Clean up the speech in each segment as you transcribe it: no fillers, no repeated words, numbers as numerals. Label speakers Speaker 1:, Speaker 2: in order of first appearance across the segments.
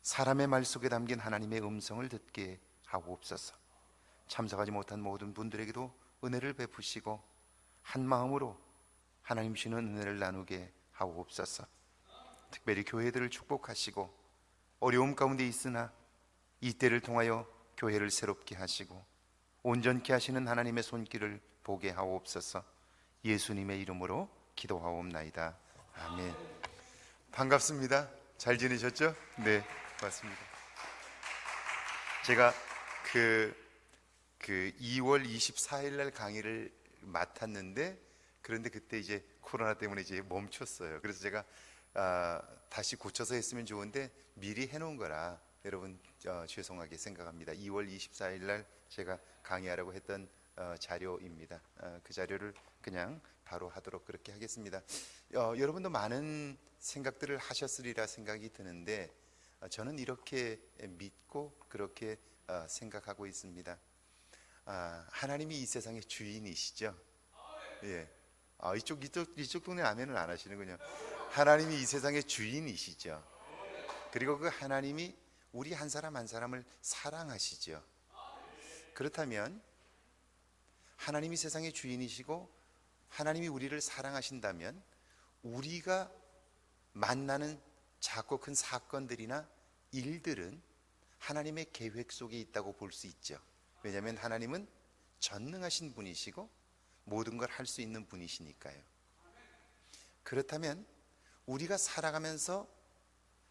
Speaker 1: 사람의 말 속에 담긴 하나님의 음성을 듣게 하옵소서. 참석하지 못한 모든 분들에게도 은혜를 베푸시고 한 마음으로 하나님 주시는 은혜를 나누게 하옵소서. 특별히 교회들을 축복하시고 어려움 가운데 있으나 이 때를 통하여 교회를 새롭게 하시고 온전케 하시는 하나님의 손길을 보게 하옵소서. 예수님의 이름으로 기도하옵나이다. 아멘. 반갑습니다. 잘 지내셨죠? 네, 맞습니다. 제가 그 2월 24일 날 강의를 맡았는데, 그런데 그때 이제 코로나 때문에 이제 멈췄어요. 그래서 제가 다시 고쳐서 했으면 좋은데 미리 해놓은 거라 여러분 죄송하게 생각합니다. 2월 24일 날 제가 강의하라고 했던 자료입니다. 그 자료를 그냥 바로 하도록 그렇게 하겠습니다. 여러분도 많은 생각들을 하셨으리라 생각이 드는데 저는 이렇게 믿고 그렇게 생각하고 있습니다. 하나님이 이 세상의 주인이시죠. 예. 이쪽 동네 아멘을 안 하시는군요. 하나님이 이 세상의 주인이시죠. 그리고 그 하나님이 우리 한 사람 한 사람을 사랑하시죠. 그렇다면 하나님이 세상의 주인이시고 하나님이 우리를 사랑하신다면 우리가 만나는 작고 큰 사건들이나 일들은 하나님의 계획 속에 있다고 볼 수 있죠. 왜냐하면 하나님은 전능하신 분이시고 모든 걸 할 수 있는 분이시니까요. 그렇다면 우리가 살아가면서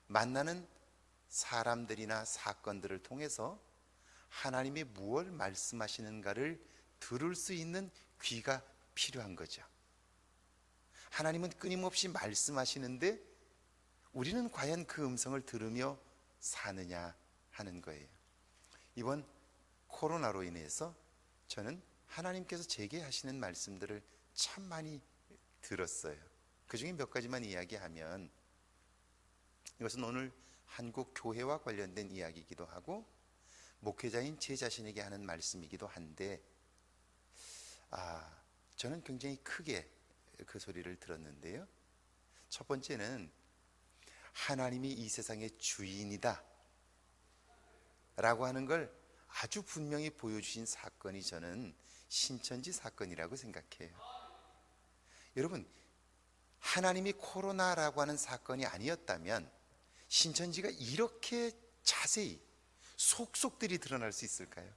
Speaker 1: 만나는 사람들이나 사건들을 통해서 하나님이 무엇을 말씀하시는가를 들을 수 있는 귀가 필요한 거죠. 하나님은 끊임없이 말씀하시는데 우리는 과연 그 음성을 들으며 사느냐 하는 거예요. 이번 코로나로 인해서 저는 하나님께서 제게 하시는 말씀들을 참 많이 들었어요. 그 중에 몇 가지만 이야기하면, 이것은 오늘 한국 교회와 관련된 이야기이기도 하고 목회자인 제 자신에게 하는 말씀이기도 한데 저는 굉장히 크게 그 소리를 들었는데요. 첫 번째는 하나님이 이 세상의 주인이다 라고 하는 걸 아주 분명히 보여주신 사건이 저는 신천지 사건이라고 생각해요. 여러분, 하나님이 코로나라고 하는 사건이 아니었다면 신천지가 이렇게 자세히 속속들이 드러날 수 있을까요?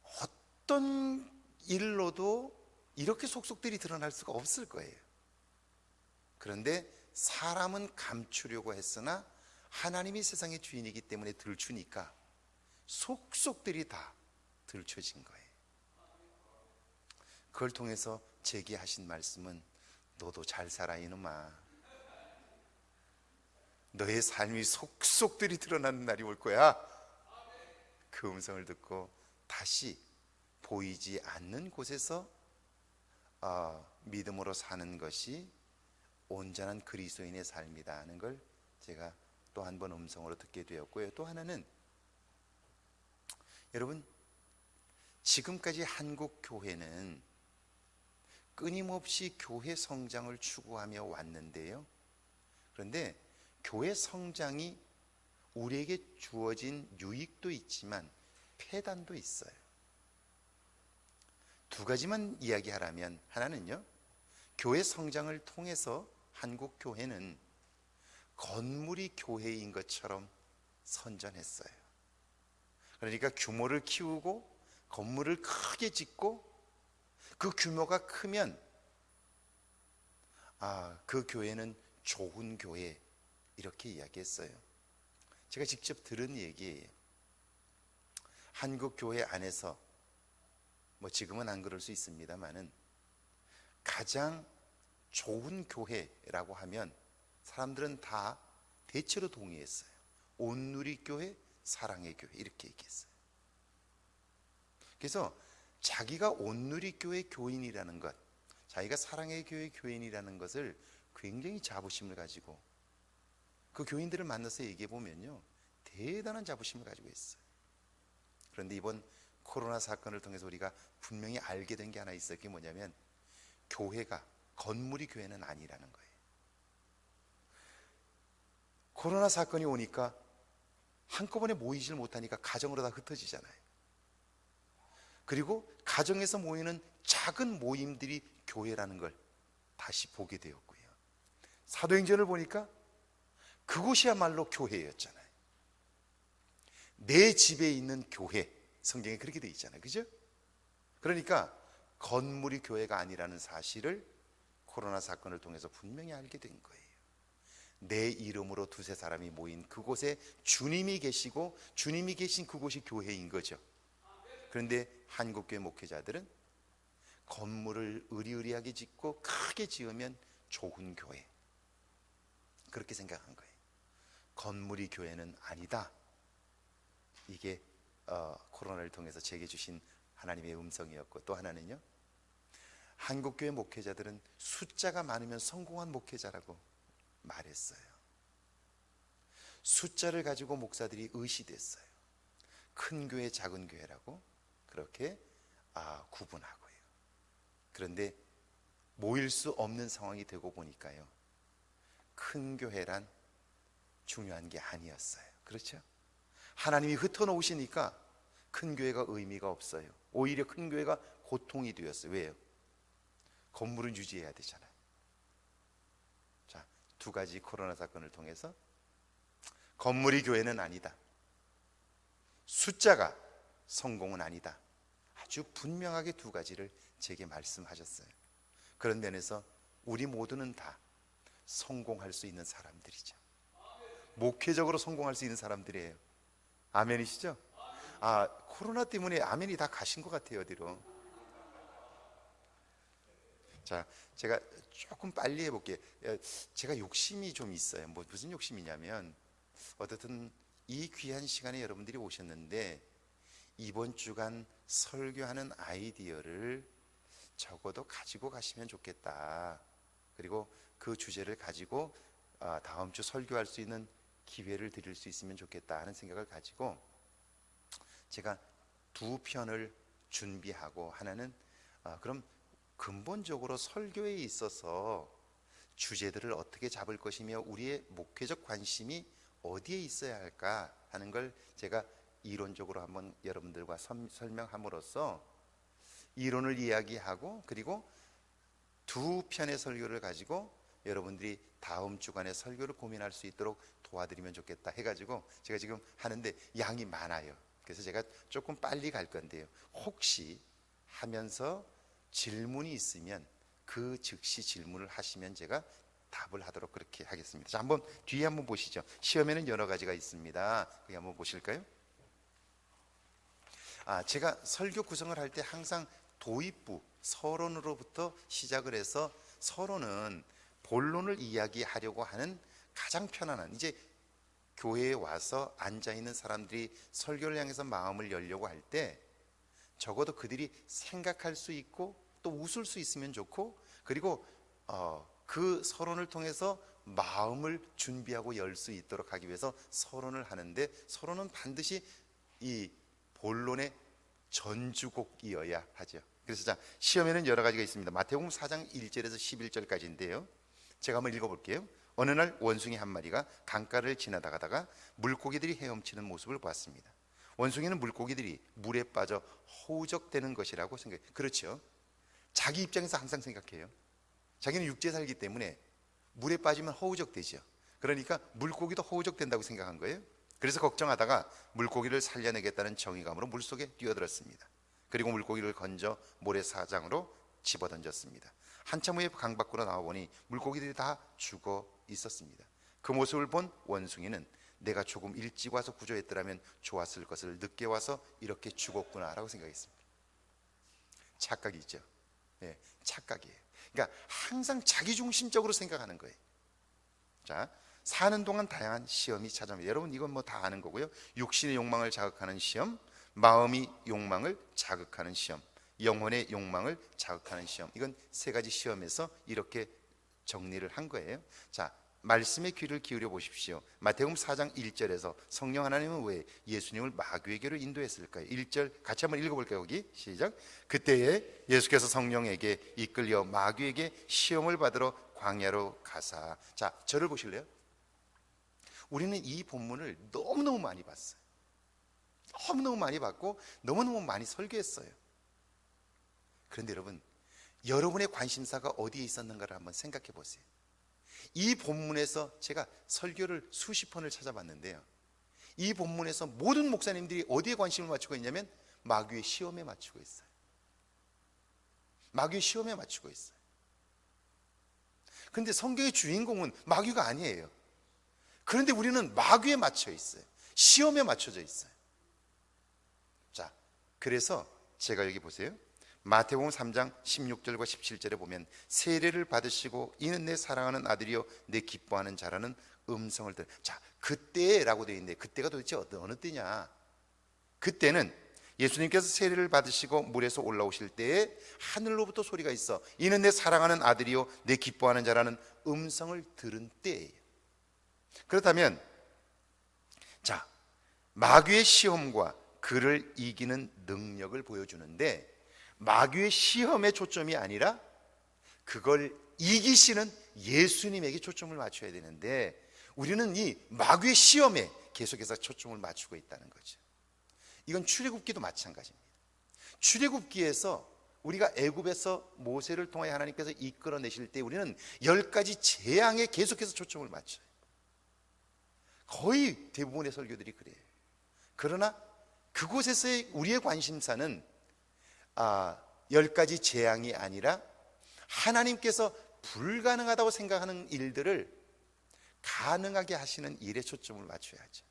Speaker 1: 어떤 일로도 이렇게 속속들이 드러날 수가 없을 거예요. 그런데 사람은 감추려고 했으나 하나님이 세상의 주인이기 때문에 들추니까 속속들이 다 들춰진 거예요. 그걸 통해서 제게 하신 말씀은 너도 잘 살아 이놈아. 너의 삶이 속속들이 드러나는 날이 올 거야. 그 음성을 듣고 다시 보이지 않는 곳에서 믿음으로 사는 것이 온전한 그리스도인의 삶이다 하는 걸 제가 또 한 번 음성으로 듣게 되었고요. 또 하나는 여러분, 지금까지 한국 교회는 끊임없이 교회 성장을 추구하며 왔는데요. 그런데 교회 성장이 우리에게 주어진 유익도 있지만 폐단도 있어요. 두 가지만 이야기하라면, 하나는요, 교회 성장을 통해서 한국 교회는 건물이 교회인 것처럼 선전했어요. 그러니까 규모를 키우고 건물을 크게 짓고 그 규모가 크면 그 교회는 좋은 교회, 이렇게 이야기했어요. 제가 직접 들은 얘기예요. 한국 교회 안에서 지금은 안 그럴 수 있습니다만은 가장 좋은 교회라고 하면 사람들은 다 대체로 동의했어요. 온누리 교회, 사랑의 교회, 이렇게 얘기했어요. 그래서 자기가 온누리 교회 교인이라는 것, 자기가 사랑의 교회 교인이라는 것을 굉장히 자부심을 가지고 그 교인들을 만나서 얘기해 보면요, 대단한 자부심을 가지고 있어요. 그런데 이번 코로나 사건을 통해서 우리가 분명히 알게 된 게 하나 있어요. 그게 뭐냐면 교회가, 건물이 교회는 아니라는 거예요. 코로나 사건이 오니까 한꺼번에 모이질 못하니까 가정으로 다 흩어지잖아요. 그리고 가정에서 모이는 작은 모임들이 교회라는 걸 다시 보게 되었고요. 사도행전을 보니까 그곳이야말로 교회였잖아요. 내 집에 있는 교회, 성경에 그렇게 돼 있잖아요. 그죠? 그러니까 건물이 교회가 아니라는 사실을 코로나 사건을 통해서 분명히 알게 된 거예요. 내 이름으로 두세 사람이 모인 그곳에 주님이 계시고 주님이 계신 그곳이 교회인 거죠. 그런데 한국교회 목회자들은 건물을 으리으리하게 짓고 크게 지으면 좋은 교회, 그렇게 생각한 거예요. 건물이 교회는 아니다. 이게 코로나를 통해서 제게 주신 하나님의 음성이었고, 또 하나는요, 한국교회 목회자들은 숫자가 많으면 성공한 목회자라고 말했어요. 숫자를 가지고 목사들이 의시됐어요. 큰 교회, 작은 교회라고 그렇게 구분하고요. 그런데 모일 수 없는 상황이 되고 보니까요, 큰 교회란 중요한 게 아니었어요. 그렇죠? 하나님이 흩어놓으시니까 큰 교회가 의미가 없어요. 오히려 큰 교회가 고통이 되었어요. 왜요? 건물은 유지해야 되잖아요. 자, 두 가지 코로나 사건을 통해서 건물이 교회는 아니다, 숫자가 성공은 아니다, 아주 분명하게 두 가지를 제게 말씀하셨어요. 그런 면에서 우리 모두는 다 성공할 수 있는 사람들이죠. 목회적으로 성공할 수 있는 사람들이에요. 아멘이시죠? 코로나 때문에 아멘이 다 가신 것 같아요. 어디로? 자, 제가 조금 빨리 해볼게요. 제가 욕심이 좀 있어요. 무슨 욕심이냐면, 어쨌든 이 귀한 시간에 여러분들이 오셨는데 이번 주간 설교하는 아이디어를 적어도 가지고 가시면 좋겠다. 그리고 그 주제를 가지고 다음 주 설교할 수 있는 기회를 드릴 수 있으면 좋겠다 하는 생각을 가지고 제가 두 편을 준비하고, 하나는 그럼 근본적으로 설교에 있어서 주제들을 어떻게 잡을 것이며 우리의 목회적 관심이 어디에 있어야 할까 하는 걸 제가 이론적으로 한번 여러분들과 설명함으로써 이론을 이야기하고, 그리고 두 편의 설교를 가지고 여러분들이 다음 주간에 설교를 고민할 수 있도록 도와드리면 좋겠다 해가지고 제가 지금 하는데 양이 많아요. 그래서 제가 조금 빨리 갈 건데요, 혹시 하면서 질문이 있으면 그 즉시 질문을 하시면 제가 답을 하도록 그렇게 하겠습니다. 자, 한번 뒤에 한번 보시죠. 시험에는 여러 가지가 있습니다. 거기 한번 보실까요? 제가 설교 구성을 할 때 항상 도입부, 서론으로부터 시작을 해서, 서론은 본론을 이야기하려고 하는 가장 편안한, 이제 교회에 와서 앉아있는 사람들이 설교를 향해서 마음을 열려고 할 때 적어도 그들이 생각할 수 있고 또 웃을 수 있으면 좋고, 그리고 그 서론을 통해서 마음을 준비하고 열 수 있도록 하기 위해서 서론을 하는데, 서론은 반드시 이 본론의 전주곡이어야 하죠. 그래서 자, 시험에는 여러 가지가 있습니다. 마태복음 4장 1절에서 11절까지인데요, 제가 한번 읽어볼게요. 어느 날 원숭이 한 마리가 강가를 지나다가다가 물고기들이 헤엄치는 모습을 보았습니다. 원숭이는 물고기들이 물에 빠져 허우적대는 것이라고 생각해요. 그렇죠. 자기 입장에서 항상 생각해요. 자기는 육지에 살기 때문에 물에 빠지면 허우적대죠. 그러니까 물고기도 허우적된다고 생각한 거예요. 그래서 걱정하다가 물고기를 살려내겠다는 정의감으로 물속에 뛰어들었습니다. 그리고 물고기를 건져 모래사장으로 집어던졌습니다. 한참 후에 강 밖으로 나와보니 물고기들이 다 죽어 있었습니다. 그 모습을 본 원숭이는 내가 조금 일찍 와서 구조했더라면 좋았을 것을, 늦게 와서 이렇게 죽었구나 라고 생각했습니다. 착각이죠. 네, 착각이에요. 그러니까 항상 자기중심적으로 생각하는 거예요. 자, 사는 동안 다양한 시험이 찾아옵니다. 여러분 이건 다 아는 거고요. 육신의 욕망을 자극하는 시험, 마음이 욕망을 자극하는 시험, 영혼의 욕망을 자극하는 시험. 이건 세 가지 시험에서 이렇게 정리를 한 거예요. 자, 말씀의 귀를 기울여 보십시오. 마태복음 4장 1절에서 성령 하나님은 왜 예수님을 마귀에게로 인도했을까요? 1절 같이 한번 읽어볼까요? 거기 시작. 그때에 예수께서 성령에게 이끌려 마귀에게 시험을 받으러 광야로 가사. 자, 저를 보실래요? 우리는 이 본문을 너무너무 많이 봤어요. 너무너무 많이 봤고 너무너무 많이 설교했어요. 그런데 여러분, 여러분의 관심사가 어디에 있었는가를 한번 생각해 보세요. 이 본문에서 제가 설교를 수십 번을 찾아봤는데요, 이 본문에서 모든 목사님들이 어디에 관심을 맞추고 있냐면 마귀의 시험에 맞추고 있어요. 마귀의 시험에 맞추고 있어요. 그런데 성경의 주인공은 마귀가 아니에요. 그런데 우리는 마귀에 맞춰 있어요. 시험에 맞춰져 있어요. 자, 그래서 제가 여기 보세요. 마태복음 3장 16절과 17절에 보면 세례를 받으시고 이는 내 사랑하는 아들이요 내 기뻐하는 자라는 음성을 들은. 자, 그때라고 되어 있는데 그때가 도대체 어느 때냐? 그때는 예수님께서 세례를 받으시고 물에서 올라오실 때에 하늘로부터 소리가 있어 이는 내 사랑하는 아들이요 내 기뻐하는 자라는 음성을 들은 때예요. 그렇다면 자, 마귀의 시험과 그를 이기는 능력을 보여주는데 마귀의 시험에 초점이 아니라 그걸 이기시는 예수님에게 초점을 맞춰야 되는데 우리는 이 마귀의 시험에 계속해서 초점을 맞추고 있다는 거죠. 이건 출애굽기도 마찬가지입니다. 출애굽기에서 우리가 애굽에서 모세를 통하여 하나님께서 이끌어내실 때 우리는 10가지 재앙에 계속해서 초점을 맞춰요. 거의 대부분의 설교들이 그래요. 그러나 그곳에서의 우리의 관심사는 10가지 재앙이 아니라 하나님께서 불가능하다고 생각하는 일들을 가능하게 하시는 일에 초점을 맞춰야죠.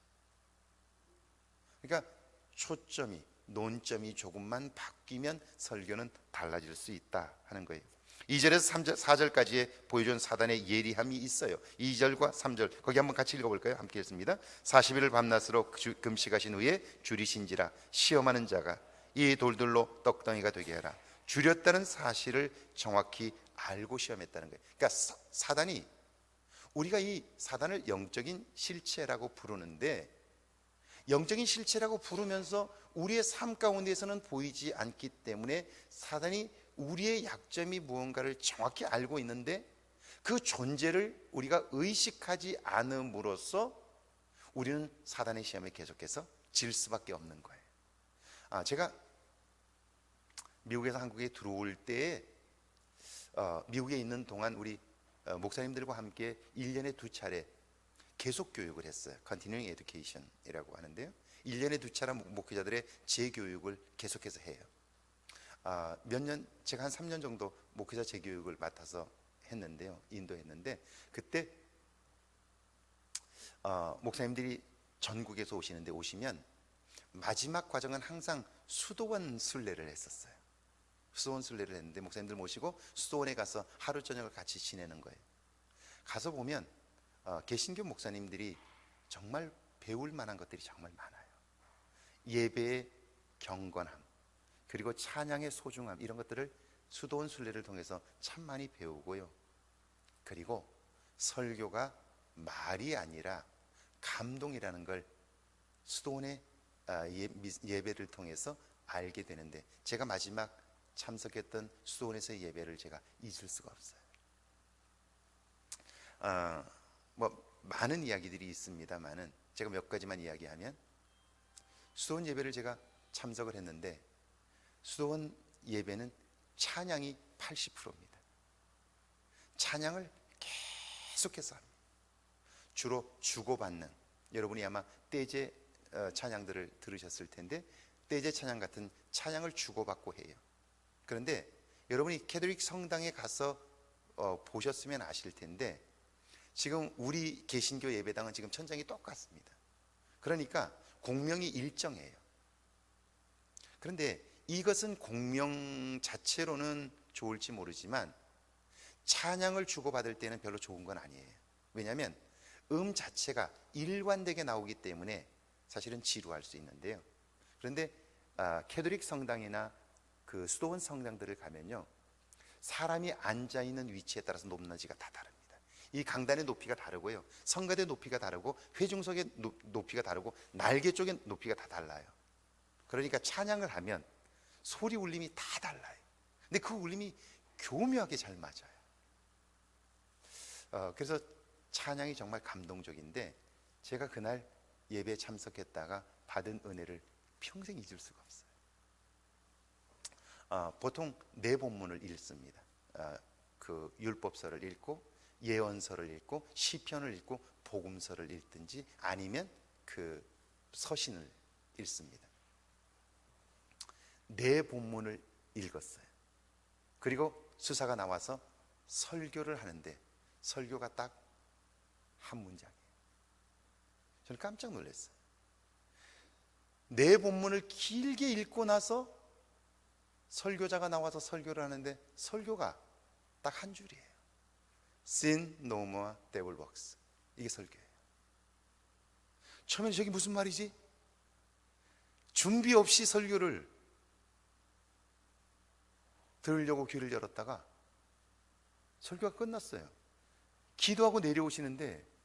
Speaker 1: 그러니까 초점이, 논점이 조금만 바뀌면 설교는 달라질 수 있다 하는 거예요. 2절에서 4절까지의 보여준 사단의 예리함이 있어요. 2절과 3절 거기 한번 같이 읽어볼까요? 함께 읽습니다. 40일을 밤낮으로 금식하신 후에 줄이신지라 시험하는 자가 이 돌들로 떡덩이가 되게 하라. 줄였다는 사실을 정확히 알고 시험했다는 거예요. 그러니까 사단이, 우리가 이 사단을 영적인 실체라고 부르는데 영적인 실체라고 부르면서 우리의 삶 가운데에서는 보이지 않기 때문에 사단이 우리의 약점이 무언가를 정확히 알고 있는데 그 존재를 우리가 의식하지 않음으로써 우리는 사단의 시험에 계속해서 질 수밖에 없는 거예요. 제가 미국에서 한국에 들어올 때에 미국에 있는 동안 우리 목사님들과 함께 1년에 2차례 계속 교육을 했어요. Continuing Education이라고 하는데요, 1년에 2차례 목회자들의 재교육을 계속해서 해요. 몇 년, 제가 한 3년 정도 목회자 재교육을 맡아서 했는데요, 인도했는데 그때 목사님들이 전국에서 오시면 마지막 과정은 항상 수도원 순례를 했었어요. 수도원 순례를 했는데 목사님들 모시고 수도원에 가서 하루 저녁을 같이 지내는 거예요. 가서 보면 개신교 목사님들이 정말 배울 만한 것들이 정말 많아요. 예배의 경건함, 그리고 찬양의 소중함, 이런 것들을 수도원 순례를 통해서 참 많이 배우고요. 그리고 설교가 말이 아니라 감동이라는 걸 수도원의 예배를 통해서 알게 되는데 제가 마지막 참석했던 수도원에서의 예배를 제가 잊을 수가 없어요. 많은 이야기들이 있습니다만은 제가 몇 가지만 이야기하면, 수도원 예배를 제가 참석을 했는데 수도원 예배는 찬양이 80%입니다. 찬양을 계속해서 합니다. 주로 주고받는, 여러분이 아마 떼제 찬양들을 들으셨을 텐데 떼제 찬양 같은 찬양을 주고받고 해요. 그런데 여러분이 캐톨릭 성당에 가서 보셨으면 아실 텐데 지금 우리 개신교 예배당은 지금 천장이 똑같습니다. 그러니까 공명이 일정해요. 그런데 이것은 공명 자체로는 좋을지 모르지만 찬양을 주고받을 때는 별로 좋은 건 아니에요. 왜냐하면 자체가 일관되게 나오기 때문에 사실은 지루할 수 있는데요. 그런데 캐톨릭 성당이나 그 수도원 성당들을 가면요, 사람이 앉아 있는 위치에 따라서 높낮이가 다 다릅니다. 이 강단의 높이가 다르고요, 성가대 높이가 다르고, 회중석의 높이가 다르고, 날개 쪽의 높이가 다 달라요. 그러니까 찬양을 하면 소리 울림이 다 달라요. 근데 그 울림이 교묘하게 잘 맞아요. 그래서 찬양이 정말 감동적인데 제가 그날 예배에 참석했다가 받은 은혜를 평생 잊을 수가 없어요. 보통 네 본문을 읽습니다. 그 율법서를 읽고 예언서를 읽고 시편을 읽고 복음서를 읽든지 아니면 그 서신을 읽습니다. 네 본문을 읽었어요. 그리고 수사가 나와서 설교를 하는데 설교가 딱 한 문장이에요. 저는 깜짝 놀랐어요. 네 본문을 길게 읽고 나서 설교자가 나와서 설교를 하는데 설교가 딱 한 줄이에요. Sin no more devil works. 이게 설교예요. 처음에 저게 무슨 말이지? 준비 없이 설교를 들으려고 귀를 열었다가 설교가 끝났어요. 기도하고 내려오시는데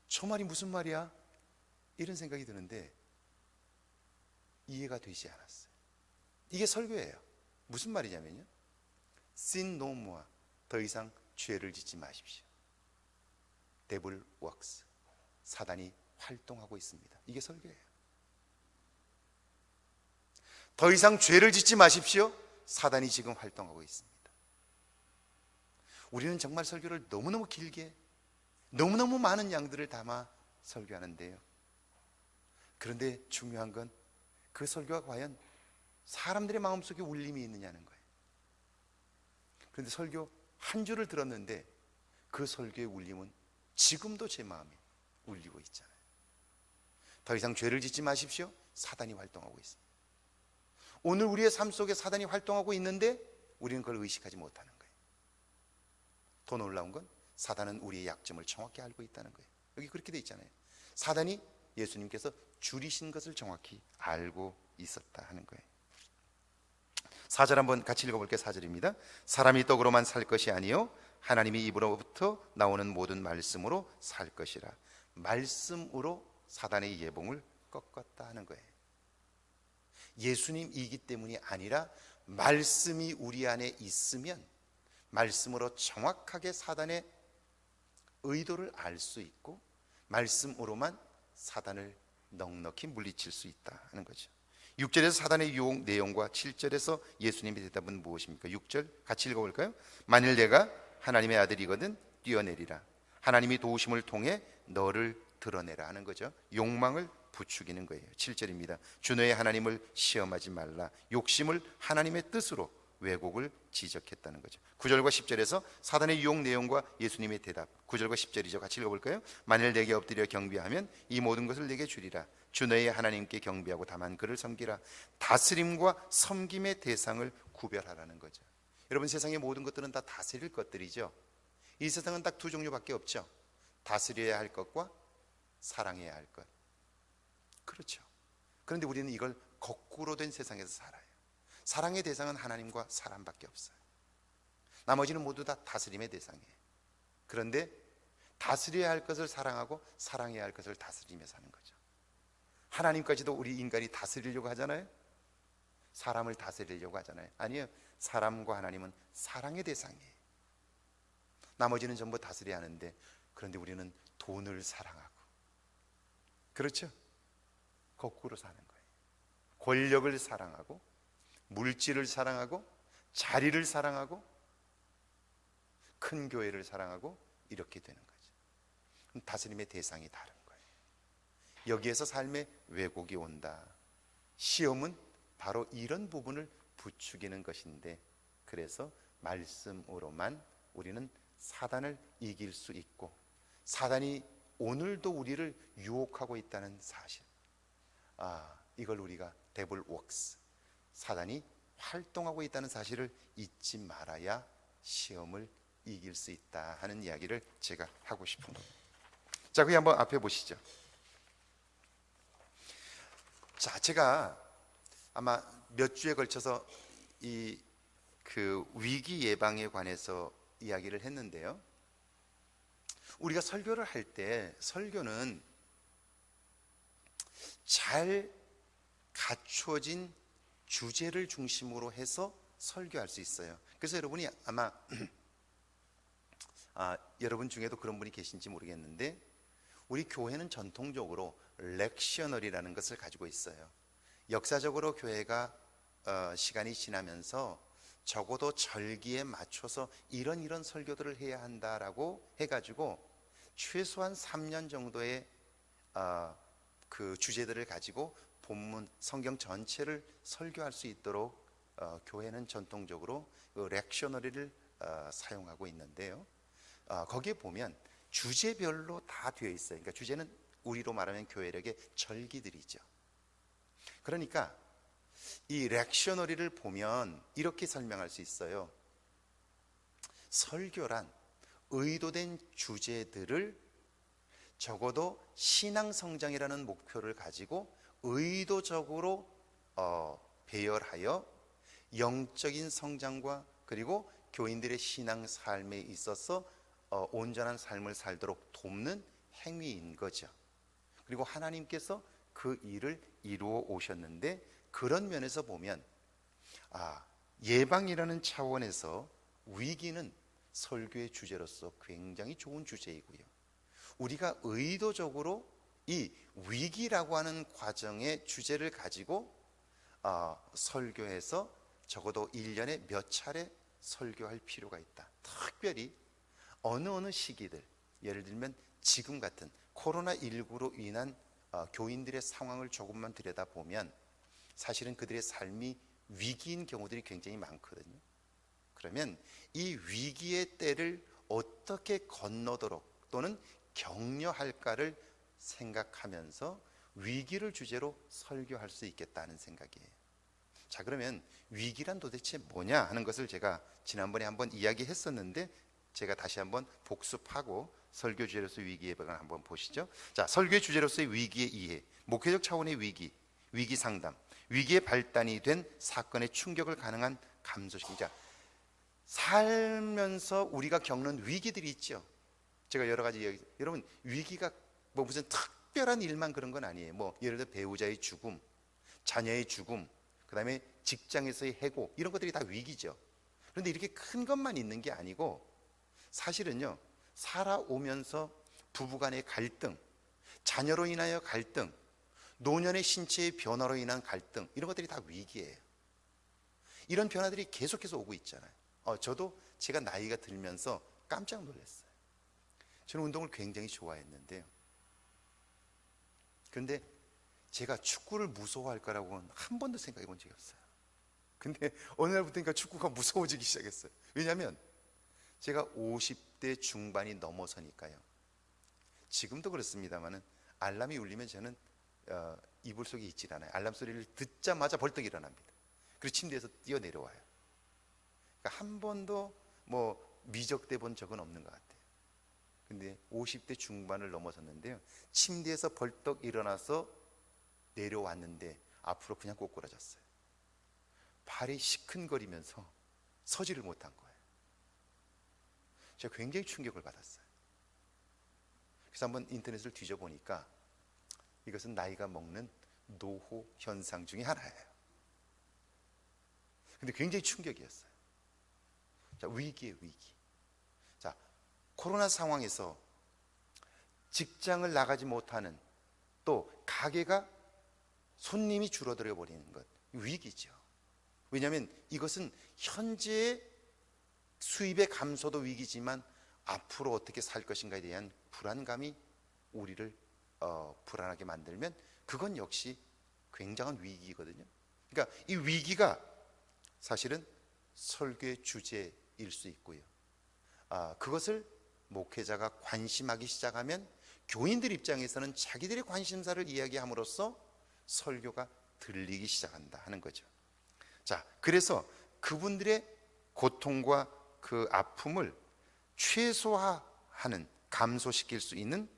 Speaker 1: 저 말이 무슨 말이야? 이런 생각이 드는데 이해가 되지 않았어요. 이게 설교예요. 무슨 말이냐면요, Sin no more. 더 이상 죄를 짓지 마십시오. Devil works. 사단이 활동하고 있습니다. 이게 설교예요. 더 이상 죄를 짓지 마십시오. 사단이 지금 활동하고 있습니다. 우리는 정말 설교를 너무너무 길게 너무너무 많은 양들을 담아 설교하는데요, 그런데 중요한 건 그 설교가 과연 사람들의 마음속에 울림이 있느냐는 거예요. 그런데 설교 한 줄을 들었는데 그 설교의 울림은 지금도 제 마음에 울리고 있잖아요. 더 이상 죄를 짓지 마십시오. 사단이 활동하고 있습니다. 오늘 우리의 삶 속에 사단이 활동하고 있는데 우리는 그걸 의식하지 못하는 거예요. 더 놀라운 건 사단은 우리의 약점을 정확히 알고 있다는 거예요. 여기 그렇게 돼 있잖아요. 사단이 예수님께서 줄이신 것을 정확히 알고 있었다 하는 거예요. 4절 한번 같이 읽어볼게요. 4절입니다. 사람이 떡으로만 살 것이 아니요 하나님이 입으로부터 나오는 모든 말씀으로 살 것이라. 말씀으로 사단의 예봉을 꺾었다 하는 거예요. 예수님이기 때문이 아니라 말씀이 우리 안에 있으면 말씀으로 정확하게 사단의 의도를 알 수 있고 말씀으로만 사단을 넉넉히 물리칠 수 있다 하는 거죠. 6절에서 사단의 유혹 내용과 7절에서 예수님의 대답은 무엇입니까? 6절 같이 읽어볼까요? 만일 내가 하나님의 아들이거든 뛰어내리라. 하나님이 도우심을 통해 너를 드러내라 하는 거죠. 욕망을 부추기는 거예요. 7절입니다. 주 너의 하나님을 시험하지 말라. 욕심을 하나님의 뜻으로 왜곡을 지적했다는 거죠. 9절과 10절에서 사단의 유혹 내용과 예수님의 대답. 9절과 10절이죠. 같이 읽어볼까요? 만일 내게 엎드려 경배하면 이 모든 것을 내게 주리라. 주 너의 하나님께 경배하고 다만 그를 섬기라. 다스림과 섬김의 대상을 구별하라는 거죠. 여러분, 세상의 모든 것들은 다 다스릴 것들이죠. 이 세상은 딱 두 종류밖에 없죠. 다스려야 할 것과 사랑해야 할 것. 그렇죠. 그런데 우리는 이걸 거꾸로 된 세상에서 살아요. 사랑의 대상은 하나님과 사람밖에 없어요. 나머지는 모두 다 다스림의 대상이에요. 그런데 다스려야 할 것을 사랑하고 사랑해야 할 것을 다스리며 사는 거죠. 하나님까지도 우리 인간이 다스리려고 하잖아요. 사람을 다스리려고 하잖아요. 아니요, 사람과 하나님은 사랑의 대상이에요. 나머지는 전부 다스려야 하는데, 그런데 우리는 돈을 사랑하고, 그렇죠? 거꾸로 사는 거예요. 권력을 사랑하고 물질을 사랑하고 자리를 사랑하고 큰 교회를 사랑하고 이렇게 되는 거죠. 다스림의 대상이 다른 거예요. 여기에서 삶의 왜곡이 온다. 시험은 바로 이런 부분을 부추기는 것인데, 그래서 말씀으로만 우리는 사단을 이길 수 있고 사단이 오늘도 우리를 유혹하고 있다는 사실, 이걸 우리가 데블 웍스, 사단이 활동하고 있다는 사실을 잊지 말아야 시험을 이길 수 있다 하는 이야기를 제가 하고 싶은 겁니다. 자, 그게 한번 앞에 보시죠. 자, 제가 아마 몇 주에 걸쳐서 이 위기 예방에 관해서 이야기를 했는데요, 우리가 설교를 할 때 설교는 잘 갖춰진 주제를 중심으로 해서 설교할 수 있어요. 그래서 여러분이 아마 여러분 중에도 그런 분이 계신지 모르겠는데, 우리 교회는 전통적으로 렉셔널이라는 것을 가지고 있어요. 역사적으로 교회가 시간이 지나면서 적어도 절기에 맞춰서 이런 설교들을 해야 한다라고 해가지고 최소한 3년 정도의 그 주제들을 가지고 본문 성경 전체를 설교할 수 있도록 교회는 전통적으로 렉셔너리를 사용하고 있는데요. 거기에 보면 주제별로 다 되어 있어요. 그러니까 주제는 우리로 말하면 교회력의 절기들이죠. 그러니까 이 렉셔너리를 보면 이렇게 설명할 수 있어요. 설교란 의도된 주제들을 적어도 신앙 성장이라는 목표를 가지고 의도적으로 배열하여 영적인 성장과 그리고 교인들의 신앙 삶에 있어서 온전한 삶을 살도록 돕는 행위인 거죠. 그리고 하나님께서 그 일을 이루어 오셨는데, 그런 면에서 보면 예방이라는 차원에서 위기는 설교의 주제로서 굉장히 좋은 주제이고요, 우리가 의도적으로 이 위기라고 하는 과정의 주제를 가지고 설교해서 적어도 1년에 몇 차례 설교할 필요가 있다. 특별히 어느 시기들, 예를 들면 지금 같은 코로나19로 인한 교인들의 상황을 조금만 들여다보면 사실은 그들의 삶이 위기인 경우들이 굉장히 많거든요. 그러면 이 위기의 때를 어떻게 건너도록 또는 격려할까를 생각하면서 위기를 주제로 설교할 수 있겠다는 생각이에요. 자, 그러면 위기란 도대체 뭐냐 하는 것을 제가 지난번에 한번 이야기했었는데 제가 다시 한번 복습하고 설교 주제로서 위기 예방을 한번 보시죠. 자, 설교의 주제로서의 위기의 이해, 목회적 차원의 위기, 위기 상담, 위기의 발단이 된 사건의 충격을 가능한 감소시키자. 살면서 우리가 겪는 위기들이 있죠. 제가 여러 가지 이야기, 여러분 위기가 뭐 무슨 특별한 일만 그런 건 아니에요. 뭐 예를 들어 배우자의 죽음, 자녀의 죽음, 그 다음에 직장에서의 해고, 이런 것들이 다 위기죠. 그런데 이렇게 큰 것만 있는 게 아니고 사실은요, 살아오면서 부부간의 갈등, 자녀로 인하여 갈등, 노년의 신체의 변화로 인한 갈등, 이런 것들이 다 위기예요. 이런 변화들이 계속해서 오고 있잖아요. 저도 제가 나이가 들면서 깜짝 놀랐어요. 저는 운동을 굉장히 좋아했는데요, 그런데 제가 축구를 무서워할 거라고는 한 번도 생각해 본 적이 없어요. 근데 어느 날부터니까 축구가 무서워지기 시작했어요. 왜냐하면 제가 50대 중반이 넘어서니까요. 지금도 그렇습니다만은 알람이 울리면 저는 이불 속에 있질 않아요. 알람 소리를 듣자마자 벌떡 일어납니다. 그리고 침대에서 뛰어내려와요. 그러니까 한 번도 뭐 미적돼 본 적은 없는 것 같아요. 근데 50대 중반을 넘어섰는데요, 침대에서 벌떡 일어나서 내려왔는데 앞으로 그냥 꼬꾸라졌어요. 발이 시큰거리면서 서지를 못한 거예요. 제가 굉장히 충격을 받았어요. 그래서 한번 인터넷을 뒤져보니까 이것은 나이가 먹는 노후 현상 중에 하나예요. 근데 굉장히 충격이었어요. 자, 위기의 위기. 자, 코로나 상황에서 직장을 나가지 못하는, 또 가게가 손님이 줄어들어 버리는 것, 위기죠. 왜냐하면 이것은 현재의 수입의 감소도 위기지만 앞으로 어떻게 살 것인가에 대한 불안감이 우리를 불안하게 만들면 그건 역시 굉장한 위기거든요. 그러니까 이 위기가 사실은 설교의 주제일 수 있고요, 그것을 목회자가 관심하기 시작하면 교인들 입장에서는 자기들의 관심사를 이야기함으로써 설교가 들리기 시작한다 하는 거죠. 자, 그래서 그분들의 고통과 그 아픔을 최소화하는, 감소시킬 수 있는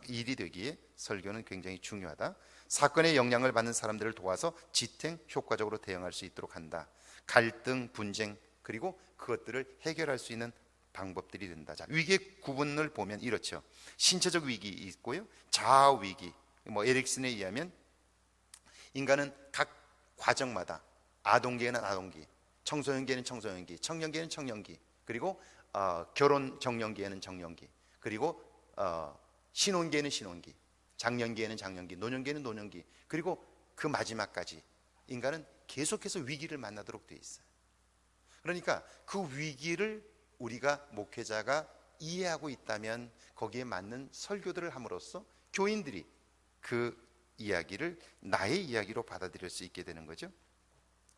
Speaker 1: 일이 되기에 설교는 굉장히 중요하다. 사건의 영향을 받는 사람들을 도와서 지탱, 효과적으로 대응할 수 있도록 한다. 갈등, 분쟁, 그리고 그것들을 해결할 수 있는 방법들이 된다. 자, 위기의 구분을 보면 이렇죠. 신체적 위기 있고요, 자아 위기. 뭐 에릭슨에 의하면 인간은 각 과정마다 아동기에는 아동기, 청소년기에는 청소년기, 청년기에는 청년기, 그리고 결혼 정년기에는 정년기, 그리고 신혼기에는 신혼기, 장년기에는 장년기, 노년기에는 노년기, 그리고 그 마지막까지 인간은 계속해서 위기를 만나도록 되어 있어요. 그러니까 그 위기를 우리가 목회자가 이해하고 있다면 거기에 맞는 설교들을 함으로써 교인들이 그 이야기를 나의 이야기로 받아들일 수 있게 되는 거죠.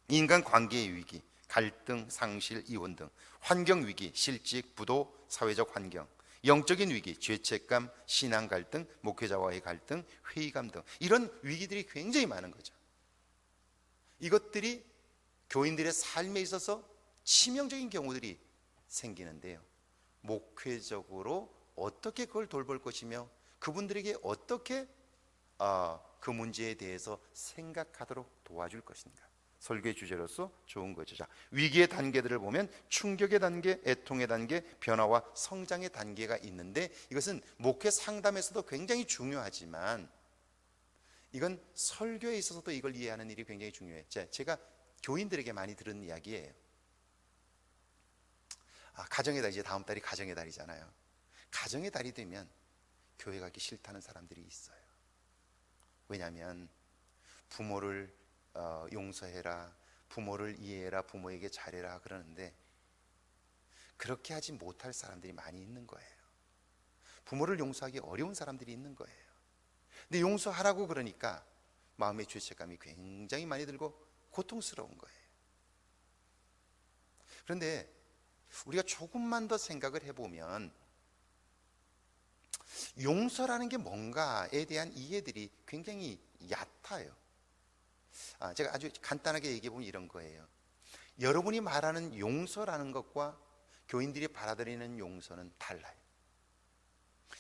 Speaker 1: 인간 관계의 위기, 갈등, 상실, 이혼 등 환경 위기, 실직, 부도, 사회적 환경, 영적인 위기, 죄책감, 신앙 갈등, 목회자와의 갈등, 회의감 등 이런 위기들이 굉장히 많은 거죠. 이것들이 교인들의 삶에 있어서 치명적인 경우들이 생기는데요, 목회적으로 어떻게 그걸 돌볼 것이며 그분들에게 어떻게 그 문제에 대해서 생각하도록 도와줄 것인가, 설교의 주제로서 좋은 거죠. 자, 위기의 단계들을 보면 충격의 단계, 애통의 단계, 변화와 성장의 단계가 있는데 이것은 목회 상담에서도 굉장히 중요하지만 이건 설교에 있어서도 이걸 이해하는 일이 굉장히 중요해요. 제가 교인들에게 많이 들은 이야기예요. 가정의 달, 이제 다음 달이 가정의 달이잖아요. 가정의 달이 되면 교회 가기 싫다는 사람들이 있어요. 왜냐하면 부모를 용서해라, 부모를 이해해라, 부모에게 잘해라 그러는데 그렇게 하지 못할 사람들이 많이 있는 거예요. 부모를 용서하기 어려운 사람들이 있는 거예요. 근데 용서하라고 그러니까 마음의 죄책감이 굉장히 많이 들고 고통스러운 거예요. 그런데 우리가 조금만 더 생각을 해보면 용서라는 게 뭔가에 대한 이해들이 굉장히 얕아요. 제가 아주 간단하게 얘기해 보면 이런 거예요. 여러분이 말하는 용서라는 것과 교인들이 받아들이는 용서는 달라요.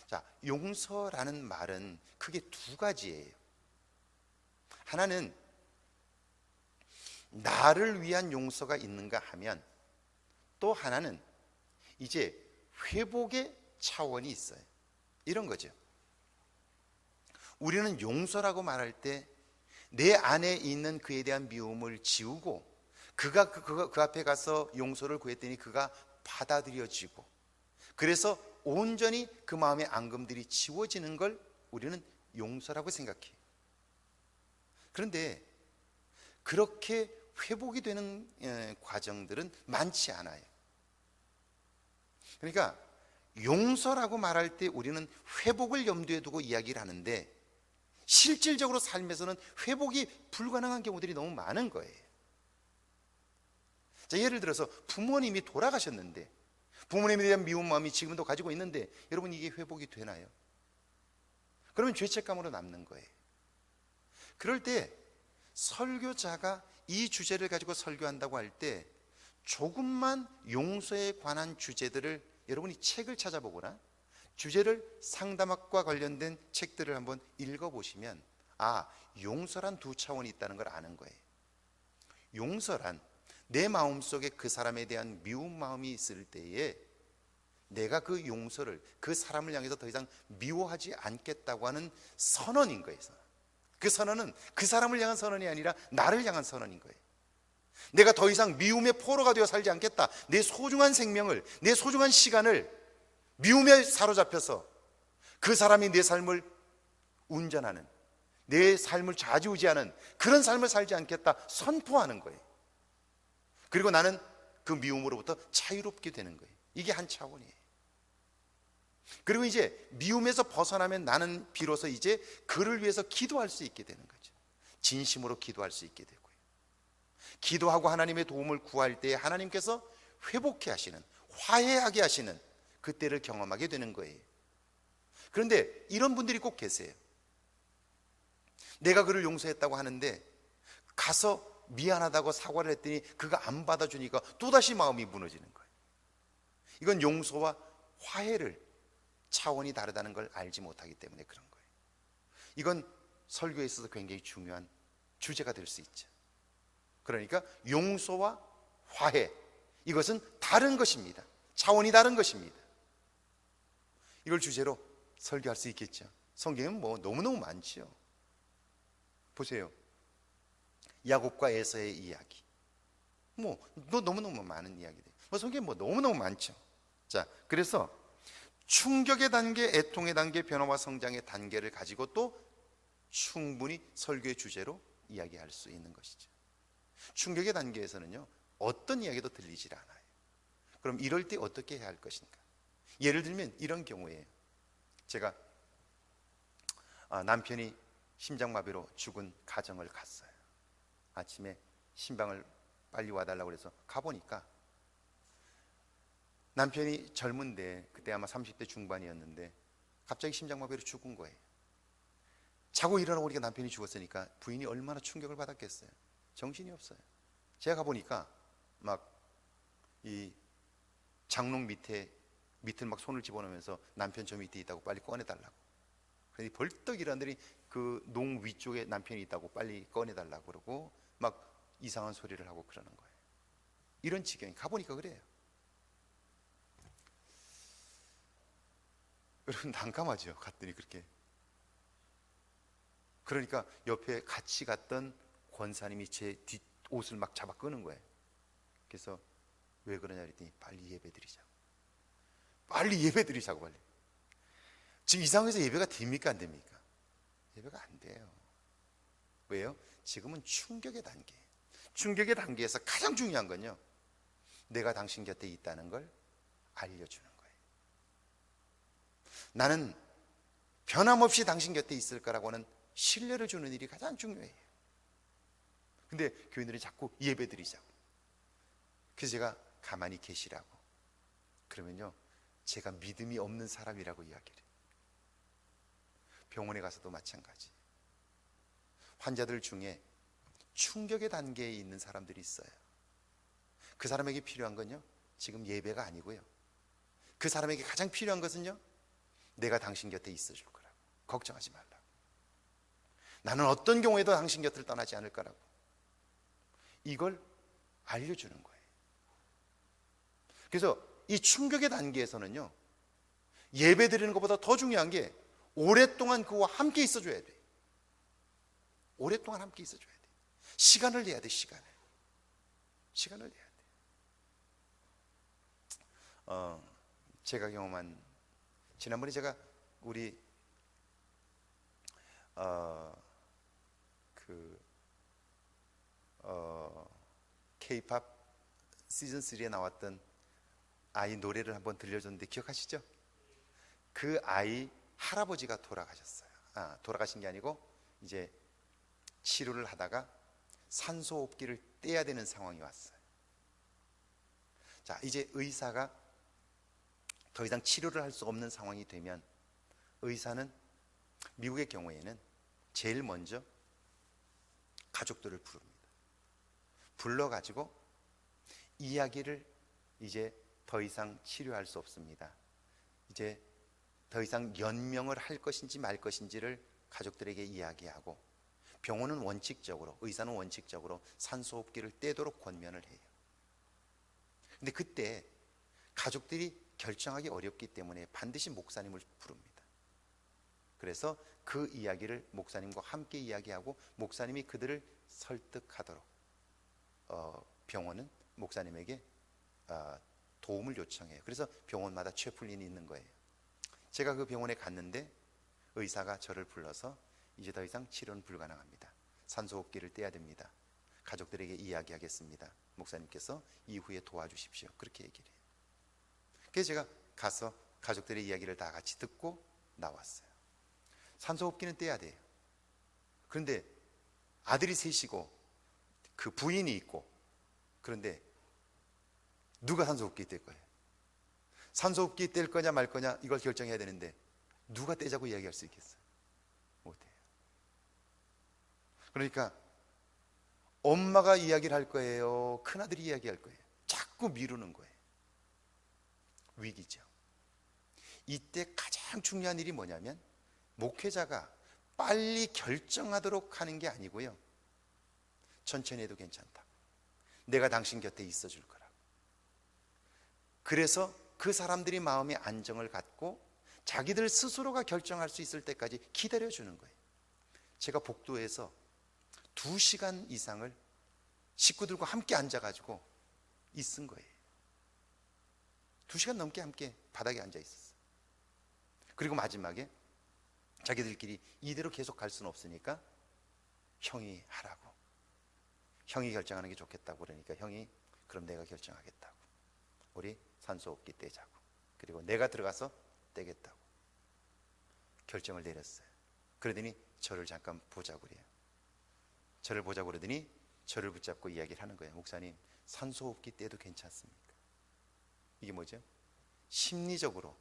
Speaker 1: 자, 용서라는 말은 크게 두 가지예요. 하나는 나를 위한 용서가 있는가 하면, 또 하나는 이제 회복의 차원이 있어요. 이런 거죠. 우리는 용서라고 말할 때 내 안에 있는 그에 대한 미움을 지우고 그가 그 앞에 가서 용서를 구했더니 그가 받아들여지고 그래서 온전히 그 마음의 앙금들이 지워지는 걸 우리는 용서라고 생각해요. 그런데 그렇게 회복이 되는 과정들은 많지 않아요. 그러니까 용서라고 말할 때 우리는 회복을 염두에 두고 이야기를 하는데 실질적으로 삶에서는 회복이 불가능한 경우들이 너무 많은 거예요. 자, 예를 들어서 부모님이 돌아가셨는데 부모님에 대한 미운 마음이 지금도 가지고 있는데 여러분 이게 회복이 되나요? 그러면 죄책감으로 남는 거예요. 그럴 때 설교자가 이 주제를 가지고 설교한다고 할 때 조금만 용서에 관한 주제들을 여러분이 책을 찾아보거나 주제를 상담학과 관련된 책들을 한번 읽어보시면 용서란 두 차원이 있다는 걸 아는 거예요. 용서란 내 마음속에 그 사람에 대한 미운 마음이 있을 때에 내가 그 용서를, 그 사람을 향해서 더 이상 미워하지 않겠다고 하는 선언인 거예요. 그 선언은 그 사람을 향한 선언이 아니라 나를 향한 선언인 거예요. 내가 더 이상 미움의 포로가 되어 살지 않겠다. 내 소중한 생명을, 내 소중한 시간을 미움에 사로잡혀서 그 사람이 내 삶을 운전하는, 내 삶을 좌지우지하는 그런 삶을 살지 않겠다 선포하는 거예요. 그리고 나는 그 미움으로부터 자유롭게 되는 거예요. 이게 한 차원이에요. 그리고 이제 미움에서 벗어나면 나는 비로소 이제 그를 위해서 기도할 수 있게 되는 거죠. 진심으로 기도할 수 있게 되고요. 기도하고 하나님의 도움을 구할 때 하나님께서 회복해 하시는, 화해하게 하시는 그때를 경험하게 되는 거예요. 그런데 이런 분들이 꼭 계세요. 내가 그를 용서했다고 하는데 가서 미안하다고 사과를 했더니 그가 안 받아주니까 또다시 마음이 무너지는 거예요. 이건 용서와 화해를 차원이 다르다는 걸 알지 못하기 때문에 그런 거예요. 이건 설교에 있어서 굉장히 중요한 주제가 될 수 있죠. 그러니까 용서와 화해, 이것은 다른 것입니다. 차원이 다른 것입니다. 이걸 주제로 설교할 수 있겠죠. 성경은 너무너무 많지요. 보세요. 야곱과 에서의 이야기, 너무너무 많은 이야기들. 성경에 너무너무 많죠. 자, 그래서 충격의 단계, 애통의 단계, 변화와 성장의 단계를 가지고 또 충분히 설교의 주제로 이야기할 수 있는 것이죠. 충격의 단계에서는요, 어떤 이야기도 들리질 않아요. 그럼 이럴 때 어떻게 해야 할 것인가? 예를 들면 이런 경우에요. 제가 남편이 심장마비로 죽은 가정을 갔어요. 아침에 신방을 빨리 와달라고 해서 가보니까 남편이 젊은데 그때 아마 30대 중반이었는데 갑자기 심장마비로 죽은 거예요. 자고 일어나고 보니까 남편이 죽었으니까 부인이 얼마나 충격을 받았겠어요. 정신이 없어요. 제가 가보니까 막 이 장롱 밑을 막 손을 집어넣으면서 남편 저 밑에 있다고 빨리 꺼내달라고. 그러니 벌떡 일어나더니 그 농 위쪽에 남편이 있다고 빨리 꺼내달라고 그러고 막 이상한 소리를 하고 그러는 거예요. 이런 지경이 가보니까 그래요. 여러분 난감하죠. 갔더니 그렇게. 그러니까 옆에 같이 갔던 권사님이 제 뒷 옷을 막 잡아 끄는 거예요. 그래서 왜 그러냐 그랬더니 빨리 예배 드리자고. 빨리 예배 드리자고 빨리. 지금 이 상황에서 예배가 됩니까 안 됩니까? 예배가 안 돼요. 왜요? 지금은 충격의 단계. 충격의 단계에서 가장 중요한 건요, 내가 당신 곁에 있다는 걸 알려주는 거예요. 나는 변함없이 당신 곁에 있을 거라고 하는 신뢰를 주는 일이 가장 중요해요. 근데 교인들이 자꾸 예배 드리자고. 그래서 제가 가만히 계시라고. 그러면요, 제가 믿음이 없는 사람이라고 이야기를 해요. 병원에 가서도 마찬가지. 환자들 중에 충격의 단계에 있는 사람들이 있어요. 그 사람에게 필요한 건요, 지금 예배가 아니고요, 그 사람에게 가장 필요한 것은요, 내가 당신 곁에 있어줄 거라고. 걱정하지 말라고. 나는 어떤 경우에도 당신 곁을 떠나지 않을 거라고. 이걸 알려주는 거예요. 그래서 이 충격의 단계에서는요, 예배 드리는 것보다 더 중요한 게 오랫동안 그와 함께 있어줘야 돼. 오랫동안 함께 있어줘야 돼. 시간을 내야 돼. 시간을 내야 돼. 제가 경험한, 지난번에 제가 우리 K-팝 시즌 3에 나왔던 아이 노래를 한번 들려줬는데 기억하시죠? 그 아이 할아버지가 돌아가셨어요. 돌아가신 게 아니고 이제 치료를 하다가 산소호흡기를 떼야 되는 상황이 왔어요. 자, 이제 의사가 더 이상 치료를 할 수 없는 상황이 되면 의사는, 미국의 경우에는 제일 먼저 가족들을 부릅니다. 불러가지고 이야기를, 이제 더 이상 치료할 수 없습니다. 이제 더 이상 연명을 할 것인지 말 것인지를 가족들에게 이야기하고, 병원은 원칙적으로, 의사는 원칙적으로 산소호흡기를 떼도록 권면을 해요. 근데 그때 가족들이 결정하기 어렵기 때문에 반드시 목사님을 부릅니다. 그래서 그 이야기를 목사님과 함께 이야기하고 목사님이 그들을 설득하도록 병원은 목사님에게 도움을 요청해요. 그래서 병원마다 최풀린이 있는 거예요. 제가 그 병원에 갔는데 의사가 저를 불러서 이제 더 이상 치료는 불가능합니다. 산소호흡기를 떼야 됩니다. 가족들에게 이야기하겠습니다. 목사님께서 이후에 도와주십시오. 그렇게 얘기를 해요. 그래서 제가 가서 가족들의 이야기를 다 같이 듣고 나왔어요. 산소호흡기는 떼야 돼요. 그런데 아들이 셋이고 그 부인이 있고, 그런데 누가 산소호흡기 뗄 거예요? 산소호흡기 뗄 거냐 말 거냐 이걸 결정해야 되는데 누가 떼자고 이야기할 수 있겠어요? 못해요. 그러니까 엄마가 이야기를 할 거예요? 큰아들이 이야기할 거예요? 자꾸 미루는 거예요. 위기죠. 이때 가장 중요한 일이 뭐냐면 목회자가 빨리 결정하도록 하는 게 아니고요, 천천히 해도 괜찮다, 내가 당신 곁에 있어줄 거라고. 그래서 그 사람들이 마음의 안정을 갖고 자기들 스스로가 결정할 수 있을 때까지 기다려주는 거예요. 제가 복도에서 2시간 이상을 식구들과 함께 앉아가지고 있은 거예요. 2시간 넘게 함께 바닥에 앉아 있었어요. 그리고 마지막에 자기들끼리 이대로 계속 갈 수는 없으니까 형이 하라고, 형이 결정하는 게 좋겠다고. 그러니까 형이 그럼 내가 결정하겠다고, 우리 산소호흡기 떼자고, 그리고 내가 들어가서 떼겠다고 결정을 내렸어요. 그러더니 저를 잠깐 보자고 그래요. 저를 보자고 그러더니 저를 붙잡고 이야기를 하는 거예요. 목사님, 산소호흡기 떼도 괜찮습니까? 이게 뭐죠? 심리적으로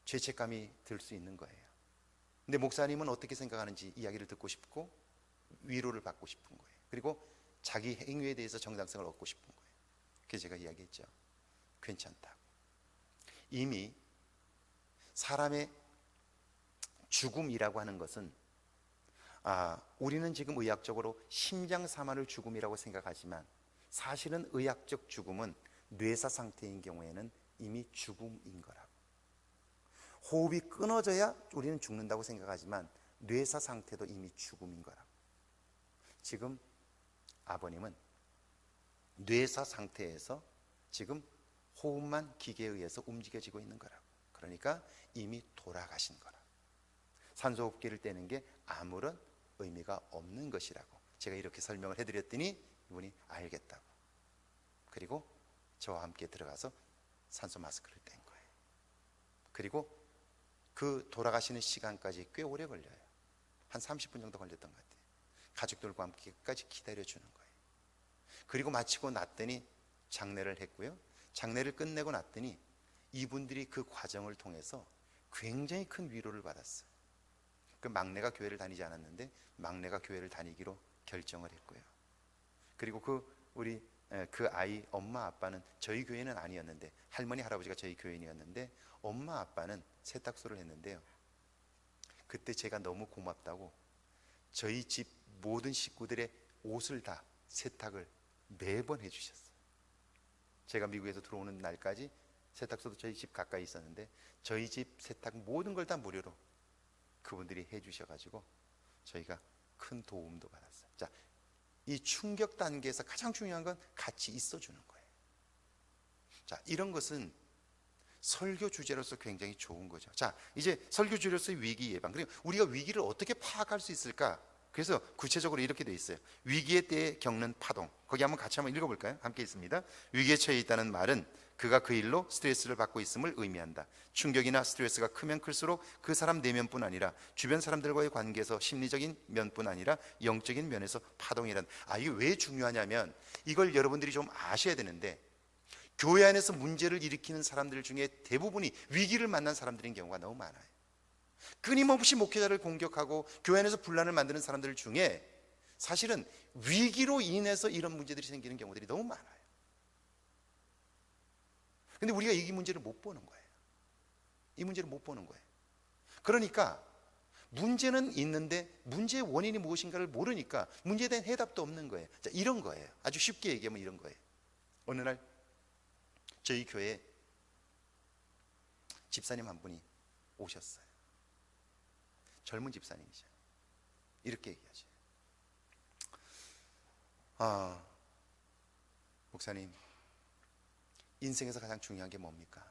Speaker 1: 죄책감이 들 수 있는 거예요. 근데 목사님은 어떻게 생각하는지 이야기를 듣고 싶고 위로를 받고 싶은 거예요. 그리고 자기 행위에 대해서 정당성을 얻고 싶은 거예요. 그래서 제가 이야기했죠. 괜찮다고. 이미 사람의 죽음이라고 하는 것은 우리는 지금 의학적으로 심장사마를 죽음이라고 생각하지만 사실은 의학적 죽음은 뇌사 상태인 경우에는 이미 죽음인 거라고. 호흡이 끊어져야 우리는 죽는다고 생각하지만 뇌사 상태도 이미 죽음인 거라고. 지금 아버님은 뇌사 상태에서 지금 호흡만 기계에 의해서 움직여지고 있는 거라고. 그러니까 이미 돌아가신 거라. 산소호흡기를 떼는 게 아무런 의미가 없는 것이라고 제가 이렇게 설명을 해드렸더니 이분이 알겠다고. 그리고 저와 함께 들어가서 산소 마스크를 뗀 거예요. 그리고 그 돌아가시는 시간까지 꽤 오래 걸려요. 한 30분 정도 걸렸던 것 같아요. 가족들과 함께까지 기다려주는 거예요. 그리고 마치고 났더니 장례를 했고요. 장례를 끝내고 났더니 이분들이 그 과정을 통해서 굉장히 큰 위로를 받았어요. 그 막내가 교회를 다니지 않았는데 막내가 교회를 다니기로 결정을 했고요. 그리고 그 아이 엄마 아빠는 저희 교회는 아니었는데, 할머니 할아버지가 저희 교인이었는데 엄마 아빠는 세탁소를 했는데요. 그때 제가 너무 고맙다고 저희 집 모든 식구들의 옷을 다 세탁을 매번 해주셨어요. 제가 미국에서 들어오는 날까지 세탁소도 저희 집 가까이 있었는데 저희 집 세탁 모든 걸 다 무료로 그분들이 해주셔가지고 저희가 큰 도움도 받았어요. 자, 이 충격 단계에서 가장 중요한 건 같이 있어주는 거예요. 자, 이런 것은 설교 주제로서 굉장히 좋은 거죠. 자, 이제 설교 주제로서의 위기 예방, 그리고 우리가 위기를 어떻게 파악할 수 있을까? 그래서 구체적으로 이렇게 돼 있어요. 위기의 때에 겪는 파동. 거기 한번 같이 한번 읽어볼까요? 함께 있습니다. 위기에 처해 있다는 말은 그가 그 일로 스트레스를 받고 있음을 의미한다. 충격이나 스트레스가 크면 클수록 그 사람 내면뿐 아니라 주변 사람들과의 관계에서 심리적인 면뿐 아니라 영적인 면에서 파동이란. 이게 왜 중요하냐면 이걸 여러분들이 좀 아셔야 되는데, 교회 안에서 문제를 일으키는 사람들 중에 대부분이 위기를 만난 사람들인 경우가 너무 많아요. 끊임없이 목회자를 공격하고 교회 안에서 분란을 만드는 사람들 중에 사실은 위기로 인해서 이런 문제들이 생기는 경우들이 너무 많아요. 근데 우리가 이 문제를 못 보는 거예요. 이 문제를 못 보는 거예요. 그러니까 문제는 있는데 문제의 원인이 무엇인가를 모르니까 문제에 대한 해답도 없는 거예요. 자, 이런 거예요. 아주 쉽게 얘기하면 이런 거예요. 어느 날 저희 교회에 집사님 한 분이 오셨어요. 젊은 집사님이죠. 이렇게 얘기하죠. 목사님, 인생에서 가장 중요한 게 뭡니까?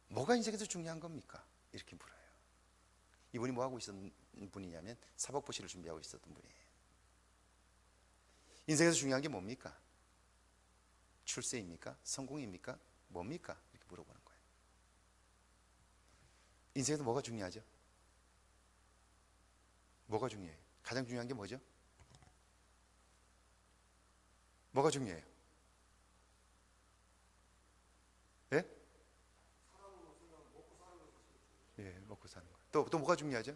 Speaker 1: 뭐가 인생에서 중요한 겁니까? 이렇게 물어요. 이분이 뭐 하고 있었던 분이냐면 사법고시를 준비하고 있었던 분이에요. 인생에서 중요한 게 뭡니까? 출세입니까? 성공입니까? 뭡니까? 이렇게 물어보는 거예요. 인생에서 뭐가 중요하죠? 뭐가 중요해요? 가장 중요한 게 뭐죠? 뭐가 중요해요? 예? 예, 먹고 사는 거. 또 뭐가 중요하죠?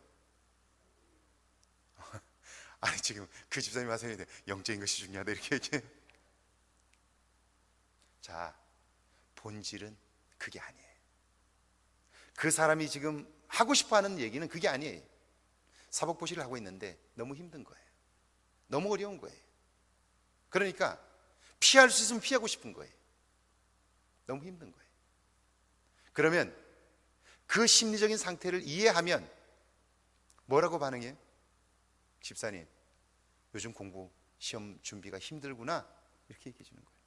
Speaker 1: 아니, 지금 그 집사님 하세요. 영적인 것이 중요하다 이렇게 얘기해요. 자, 본질은 그게 아니에요. 그 사람이 지금 하고 싶어 하는 얘기는 그게 아니에요. 사법고시를 하고 있는데 너무 힘든 거예요. 너무 어려운 거예요. 그러니까 피할 수 있으면 피하고 싶은 거예요. 너무 힘든 거예요. 그러면 그 심리적인 상태를 이해하면 뭐라고 반응해요? 집사님, 요즘 공부 시험 준비가 힘들구나 이렇게 얘기해 주는 거예요.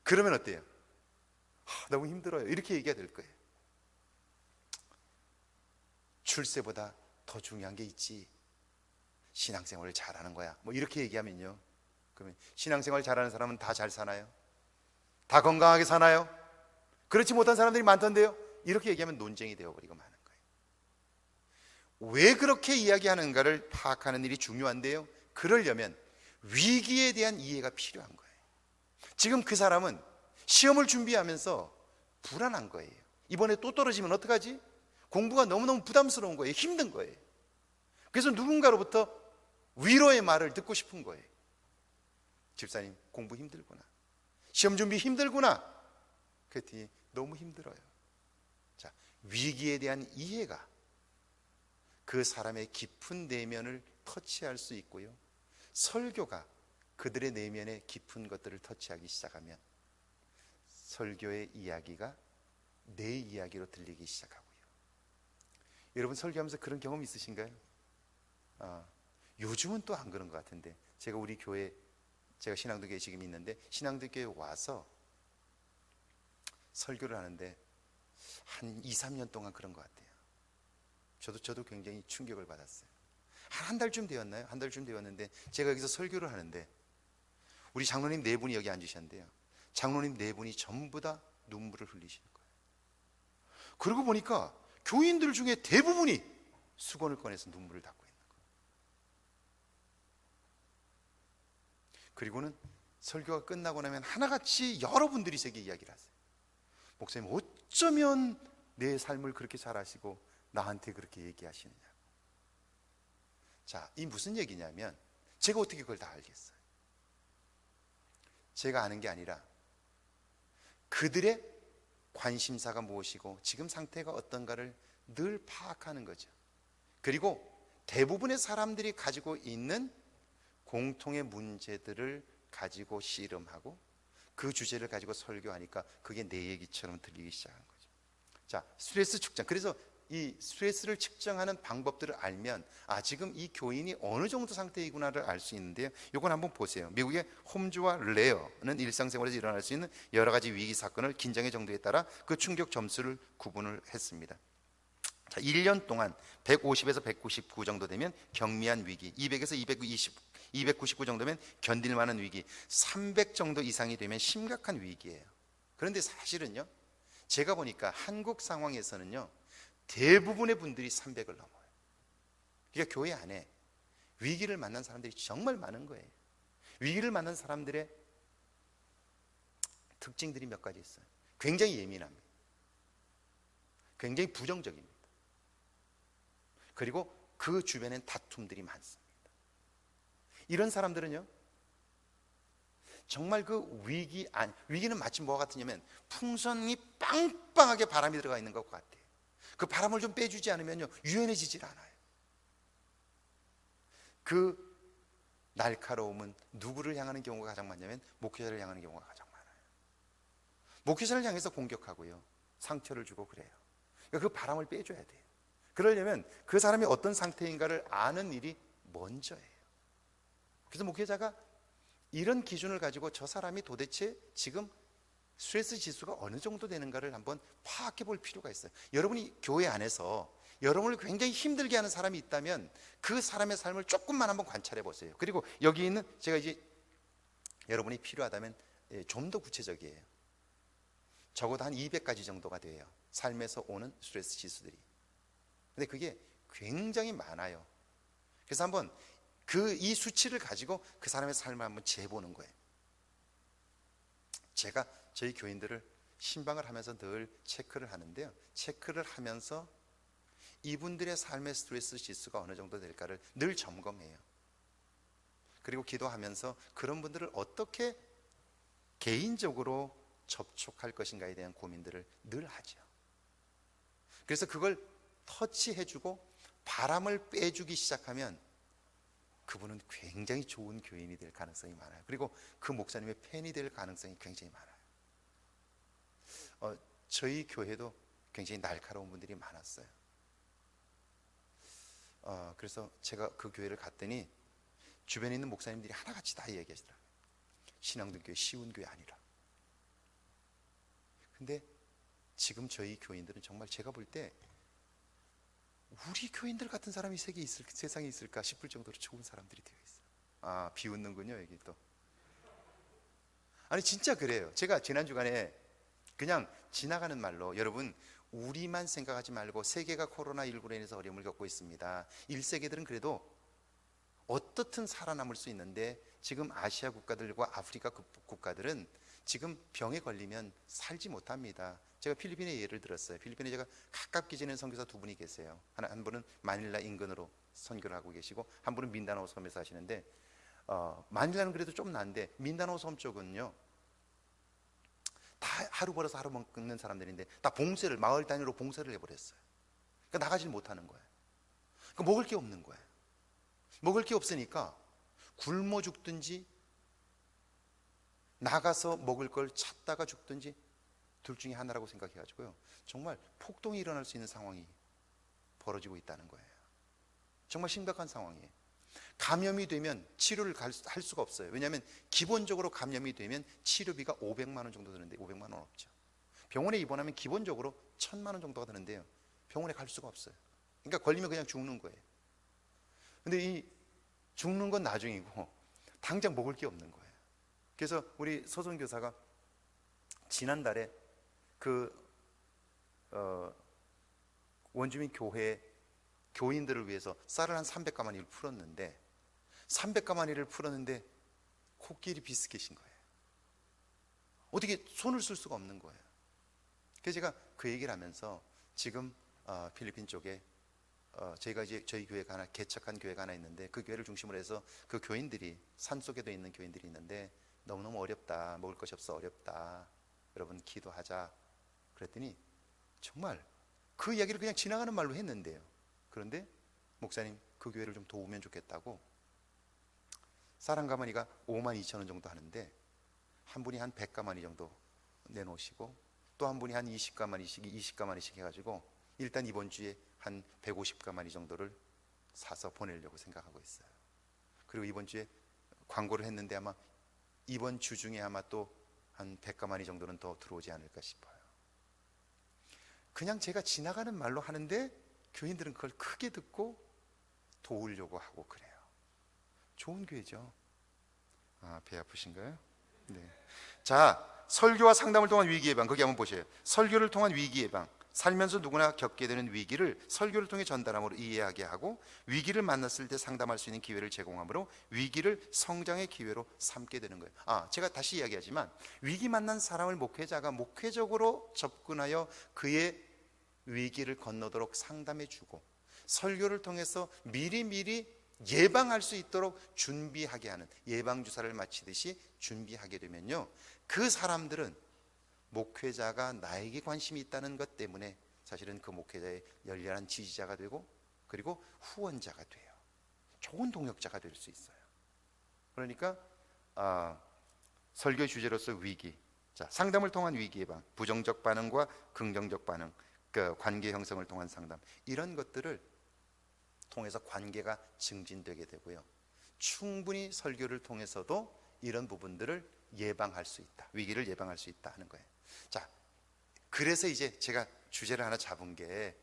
Speaker 1: 그러면 어때요? 너무 힘들어요 이렇게 얘기가 될 거예요. 출세보다 더 중요한 게 있지. 신앙생활을 잘하는 거야. 뭐 이렇게 얘기하면요, 그러면 신앙생활 잘하는 사람은 다 잘 사나요? 다 건강하게 사나요? 그렇지 못한 사람들이 많던데요. 이렇게 얘기하면 논쟁이 되어버리고 마는 거예요. 왜 그렇게 이야기하는가를 파악하는 일이 중요한데요, 그러려면 위기에 대한 이해가 필요한 거예요. 지금 그 사람은 시험을 준비하면서 불안한 거예요. 이번에 또 떨어지면 어떡하지? 공부가 너무너무 부담스러운 거예요. 힘든 거예요. 그래서 누군가로부터 위로의 말을 듣고 싶은 거예요. 집사님, 공부 힘들구나. 시험 준비 힘들구나. 그랬더니 너무 힘들어요. 자, 위기에 대한 이해가 그 사람의 깊은 내면을 터치할 수 있고요, 설교가 그들의 내면의 깊은 것들을 터치하기 시작하면 설교의 이야기가 내 이야기로 들리기 시작하고요. 여러분, 설교하면서 그런 경험 있으신가요? 요즘은 또 안 그런 것 같은데, 제가 우리 교회, 제가 신앙도교에 지금 있는데 신앙도교에 와서 설교를 하는데 한 2, 3년 동안 그런 것 같아요. 저도 굉장히 충격을 받았어요. 한 달쯤 되었나요? 한 달쯤 되었는데 제가 여기서 설교를 하는데 우리 장로님 4분이 여기 앉으셨는데요, 장로님 4분이 전부 다 눈물을 흘리시는 거예요. 그러고 보니까 교인들 중에 대부분이 수건을 꺼내서 눈물을 닦고 있는 거예요. 그리고는 설교가 끝나고 나면 하나같이 여러분들이 제게 이야기를 하세요. 목사님, 어쩌면 내 삶을 그렇게 잘 아시고 나한테 그렇게 얘기하시느냐. 자, 이 무슨 얘기냐면, 제가 어떻게 그걸 다 알겠어요? 제가 아는 게 아니라 그들의 관심사가 무엇이고 지금 상태가 어떤가를 늘 파악하는 거죠. 그리고 대부분의 사람들이 가지고 있는 공통의 문제들을 가지고 씨름하고 그 주제를 가지고 설교하니까 그게 내 얘기처럼 들리기 시작한 거죠. 자, 스트레스 측정. 그래서 이 스트레스를 측정하는 방법들을 알면 지금 이 교인이 어느 정도 상태이구나를 알 수 있는데요, 이건 한번 보세요. 미국의 홈즈와 레어는 일상생활에서 일어날 수 있는 여러 가지 위기 사건을 긴장의 정도에 따라 그 충격 점수를 구분을 했습니다. 자, 1년 동안 150에서 199 정도 되면 경미한 위기, 200에서 299 정도면 견딜 만한 위기, 300 정도 이상이 되면 심각한 위기예요. 그런데 사실은요, 제가 보니까 한국 상황에서는요, 대부분의 분들이 300을 넘어요. 그러니까 교회 안에 위기를 만난 사람들이 정말 많은 거예요. 위기를 만난 사람들의 특징들이 몇 가지 있어요. 굉장히 예민합니다. 굉장히 부정적입니다. 그리고 그 주변엔 다툼들이 많습니다. 이런 사람들은요, 정말 그 위기는 마치 뭐가 같으냐면 풍선이 빵빵하게 바람이 들어가 있는 것 같아요. 그 바람을 좀 빼주지 않으면요, 유연해지질 않아요. 그 날카로움은 누구를 향하는 경우가 가장 많냐면 목회자를 향하는 경우가 가장 많아요. 목회자를 향해서 공격하고요, 상처를 주고 그래요. 그러니까 그 바람을 빼줘야 돼요. 그러려면 그 사람이 어떤 상태인가를 아는 일이 먼저예요. 그래서 목회자가 이런 기준을 가지고 저 사람이 도대체 지금 스트레스 지수가 어느 정도 되는가를 한번 파악해 볼 필요가 있어요. 여러분이 교회 안에서 여러분을 굉장히 힘들게 하는 사람이 있다면 그 사람의 삶을 조금만 한번 관찰해 보세요. 그리고 여기 있는, 제가 이제 여러분이 필요하다면 좀 더 구체적이에요. 적어도 한 200가지 정도가 돼요, 삶에서 오는 스트레스 지수들이. 근데 그게 굉장히 많아요. 그래서 한번 이 수치를 가지고 그 사람의 삶을 한번 재보는 거예요. 제가 저희 교인들을 신방을 하면서 늘 체크를 하는데요, 체크를 하면서 이분들의 삶의 스트레스 지수가 어느 정도 될까를 늘 점검해요. 그리고 기도하면서 그런 분들을 어떻게 개인적으로 접촉할 것인가에 대한 고민들을 늘 하죠. 그래서 그걸 터치해주고 바람을 빼주기 시작하면 그분은 굉장히 좋은 교인이 될 가능성이 많아요. 그리고 그 목사님의 팬이 될 가능성이 굉장히 많아요. 저희 교회도 굉장히 날카로운 분들이 많았어요. 그래서 제가 그 교회를 갔더니 주변에 있는 목사님들이 하나같이 다 얘기하시더라고요. 신앙등교회 쉬운 교회 아니라. 근데 지금 저희 교인들은 정말 제가 볼 때 우리 교인들 같은 사람이 세상에 있을까 싶을 정도로 좋은 사람들이 되어 있어요. 아, 비웃는군요, 여기 또. 아니, 진짜 그래요. 제가 지난 주간에 그냥 지나가는 말로, 여러분 우리만 생각하지 말고 세계가 코로나19로 인해서 어려움을 겪고 있습니다. 1세계들은 그래도 어떻든 살아남을 수 있는데, 지금 아시아 국가들과 아프리카 국가들은 지금 병에 걸리면 살지 못합니다. 제가 필리핀의 예를 들었어요. 필리핀에 제가 가깝게 지낸 선교사 두 분이 계세요. 한 분은 마닐라 인근으로 선교를 하고 계시고, 한 분은 민다나오 섬에 사시는데, 마닐라는 그래도 좀 나은데 민다나오 섬 쪽은요, 다 하루 벌어서 하루 먹는 사람들인데 다 봉쇄를, 마을 단위로 봉쇄를 해버렸어요. 그러니까 나가질 못하는 거예요. 그러니까 먹을 게 없는 거예요. 먹을 게 없으니까 굶어 죽든지 나가서 먹을 걸 찾다가 죽든지 둘 중에 하나라고 생각해가지고요, 정말 폭동이 일어날 수 있는 상황이 벌어지고 있다는 거예요. 정말 심각한 상황이에요. 감염이 되면 치료를 할 수가 없어요. 왜냐하면 기본적으로 감염이 되면 치료비가 500만 원 정도 드는데 500만 원 없죠. 병원에 입원하면 기본적으로 1000만 원 정도가 드는데요, 병원에 갈 수가 없어요. 그러니까 걸리면 그냥 죽는 거예요. 근데 이 죽는 건 나중이고 당장 먹을 게 없는 거예요. 그래서 우리 서선 교사가 지난달에 원주민 교회 교인들을 위해서 쌀을 한 300가마니를 풀었는데, 300가마니를 풀었는데 코끼리 비스켓인 거예요. 어떻게 손을 쓸 수가 없는 거예요. 그래서 제가 그 얘기를 하면서, 지금 필리핀 쪽에 저희가 이제 저희 교회가 하나, 개척한 교회가 하나 있는데, 그 교회를 중심으로 해서 그 교인들이, 산속에도 있는 교인들이 있는데 너무너무 어렵다, 먹을 것이 없어 어렵다, 여러분 기도하자 그랬더니 정말 그 이야기를 그냥 지나가는 말로 했는데요, 그런데 목사님 그 교회를 좀 도우면 좋겠다고, 쌀 한 가마니가 52,000원 정도 하는데 한 분이 한 100가마니 정도 내놓으시고, 또 한 분이 한 20가마니씩 해가지고 일단 이번 주에 한 150가마니 정도를 사서 보내려고 생각하고 있어요. 그리고 이번 주에 광고를 했는데 아마 이번 주 중에 아마 또 한 100가마니 정도는 더 들어오지 않을까 싶어요. 그냥 제가 지나가는 말로 하는데 교인들은 그걸 크게 듣고 도우려고 하고 그래요. 좋은 교회죠. 아, 배 아프신가요? 네. 자, 설교와 상담을 통한 위기 예방, 거기 한번 보세요. 설교를 통한 위기 예방, 살면서 누구나 겪게 되는 위기를 설교를 통해 전달함으로 이해하게 하고, 위기를 만났을 때 상담할 수 있는 기회를 제공함으로 위기를 성장의 기회로 삼게 되는 거예요. 제가 다시 이야기하지만, 위기 만난 사람을 목회자가 목회적으로 접근하여 그의 위기를 건너도록 상담해주고, 설교를 통해서 미리미리 예방할 수 있도록 준비하게 하는, 예방주사를 맞히듯이 준비하게 되면요, 그 사람들은 목회자가 나에게 관심이 있다는 것 때문에 사실은 그 목회자의 열렬한 지지자가 되고, 그리고 후원자가 돼요. 좋은 동역자가 될 수 있어요. 그러니까 설교 주제로서 위기, 자, 상담을 통한 위기 예방, 부정적 반응과 긍정적 반응, 그 관계 형성을 통한 상담, 이런 것들을 통해서 관계가 증진되게 되고요, 충분히 설교를 통해서도 이런 부분들을 예방할 수 있다, 위기를 예방할 수 있다 하는 거예요. 자, 그래서 이제 제가 주제를 하나 잡은 게,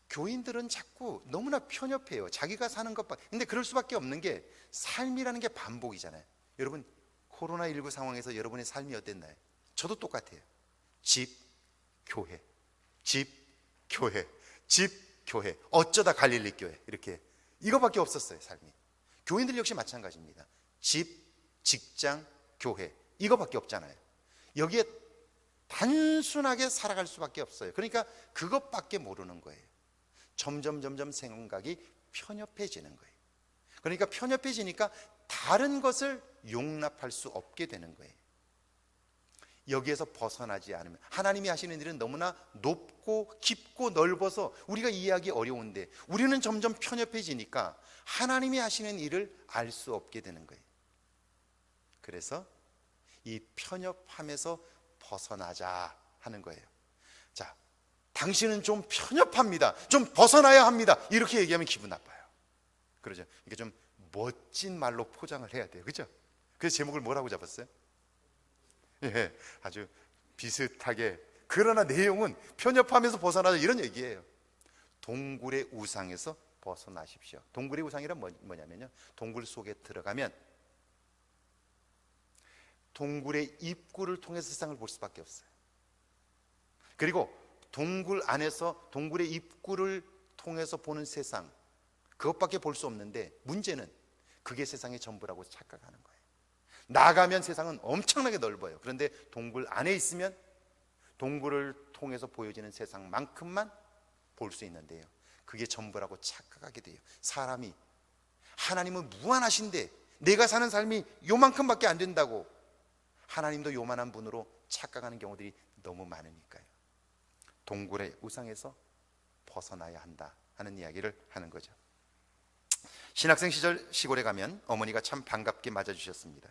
Speaker 1: 교인들은 자꾸 너무나 편협해요. 자기가 사는 것밖에. 근데 그럴 수밖에 없는 게, 삶이라는 게 반복이잖아요. 여러분, 코로나19 상황에서 여러분의 삶이 어땠나요? 저도 똑같아요. 집, 교회, 집, 교회, 집, 교회, 어쩌다 갈릴리 교회, 이렇게 이거밖에 없었어요, 삶이. 교인들 역시 마찬가지입니다. 집, 직장, 교회, 이거밖에 없잖아요. 여기에 단순하게 살아갈 수밖에 없어요. 그러니까 그것밖에 모르는 거예요. 점점 생각이 편협해지는 거예요. 그러니까 편협해지니까 다른 것을 용납할 수 없게 되는 거예요. 여기에서 벗어나지 않으면, 하나님이 하시는 일은 너무나 높고 깊고 넓어서 우리가 이해하기 어려운데, 우리는 점점 편협해지니까 하나님이 하시는 일을 알 수 없게 되는 거예요. 그래서 이 편협함에서 벗어나자 하는 거예요. 자, 당신은 좀 편협합니다, 좀 벗어나야 합니다, 이렇게 얘기하면 기분 나빠요. 그러죠. 이게 좀 멋진 말로 포장을 해야 돼요. 그죠? 그래서 제목을 뭐라고 잡았어요? 예, 아주 비슷하게, 그러나 내용은 편협함에서 벗어나자, 이런 얘기예요. 동굴의 우상에서 벗어나십시오. 동굴의 우상이란 뭐냐면요, 동굴 속에 들어가면 동굴의 입구를 통해서 세상을 볼 수밖에 없어요. 그리고 동굴 안에서 동굴의 입구를 통해서 보는 세상, 그것밖에 볼 수 없는데, 문제는 그게 세상의 전부라고 착각하는 거예요. 나가면 세상은 엄청나게 넓어요. 그런데 동굴 안에 있으면 동굴을 통해서 보여지는 세상만큼만 볼 수 있는데요, 그게 전부라고 착각하게 돼요. 사람이 하나님은 무한하신데 내가 사는 삶이 요만큼밖에 안 된다고 하나님도 요만한 분으로 착각하는 경우들이 너무 많으니까요. 동굴의 우상에서 벗어나야 한다 하는 이야기를 하는 거죠. 신학생 시절 시골에 가면 어머니가 참 반갑게 맞아주셨습니다.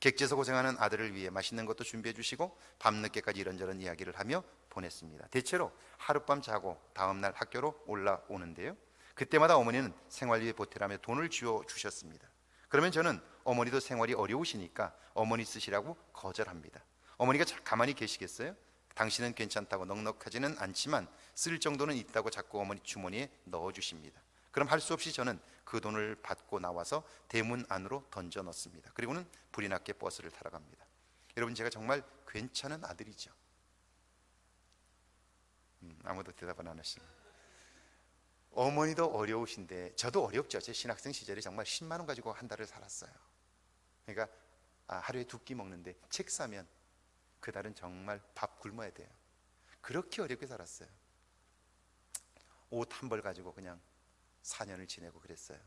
Speaker 1: 객지에서 고생하는 아들을 위해 맛있는 것도 준비해 주시고 밤늦게까지 이런저런 이야기를 하며 보냈습니다. 대체로 하룻밤 자고 다음날 학교로 올라오는데요, 그때마다 어머니는 생활비에 보태라며 돈을 쥐어 주셨습니다. 그러면 저는 어머니도 생활이 어려우시니까 어머니 쓰시라고 거절합니다. 어머니가 가만히 계시겠어요? 당신은 괜찮다고 넉넉하지는 않지만 쓸 정도는 있다고 자꾸 어머니 주머니에 넣어주십니다. 그럼 할 수 없이 저는 그 돈을 받고 나와서 대문 안으로 던져 넣습니다. 그리고는 불이 났게 버스를 타러 갑니다. 여러분, 제가 정말 괜찮은 아들이죠. 아무도 대답은 안 하십니다. 어머니도 어려우신데 저도 어렵죠. 제 신학생 시절에 정말 10만 원 가지고 한 달을 살았어요. 그러니까 하루에 2끼 먹는데 책 사면 그 달은 정말 밥 굶어야 돼요. 그렇게 어렵게 살았어요. 옷 한 벌 가지고 그냥 4년을 지내고 그랬어요.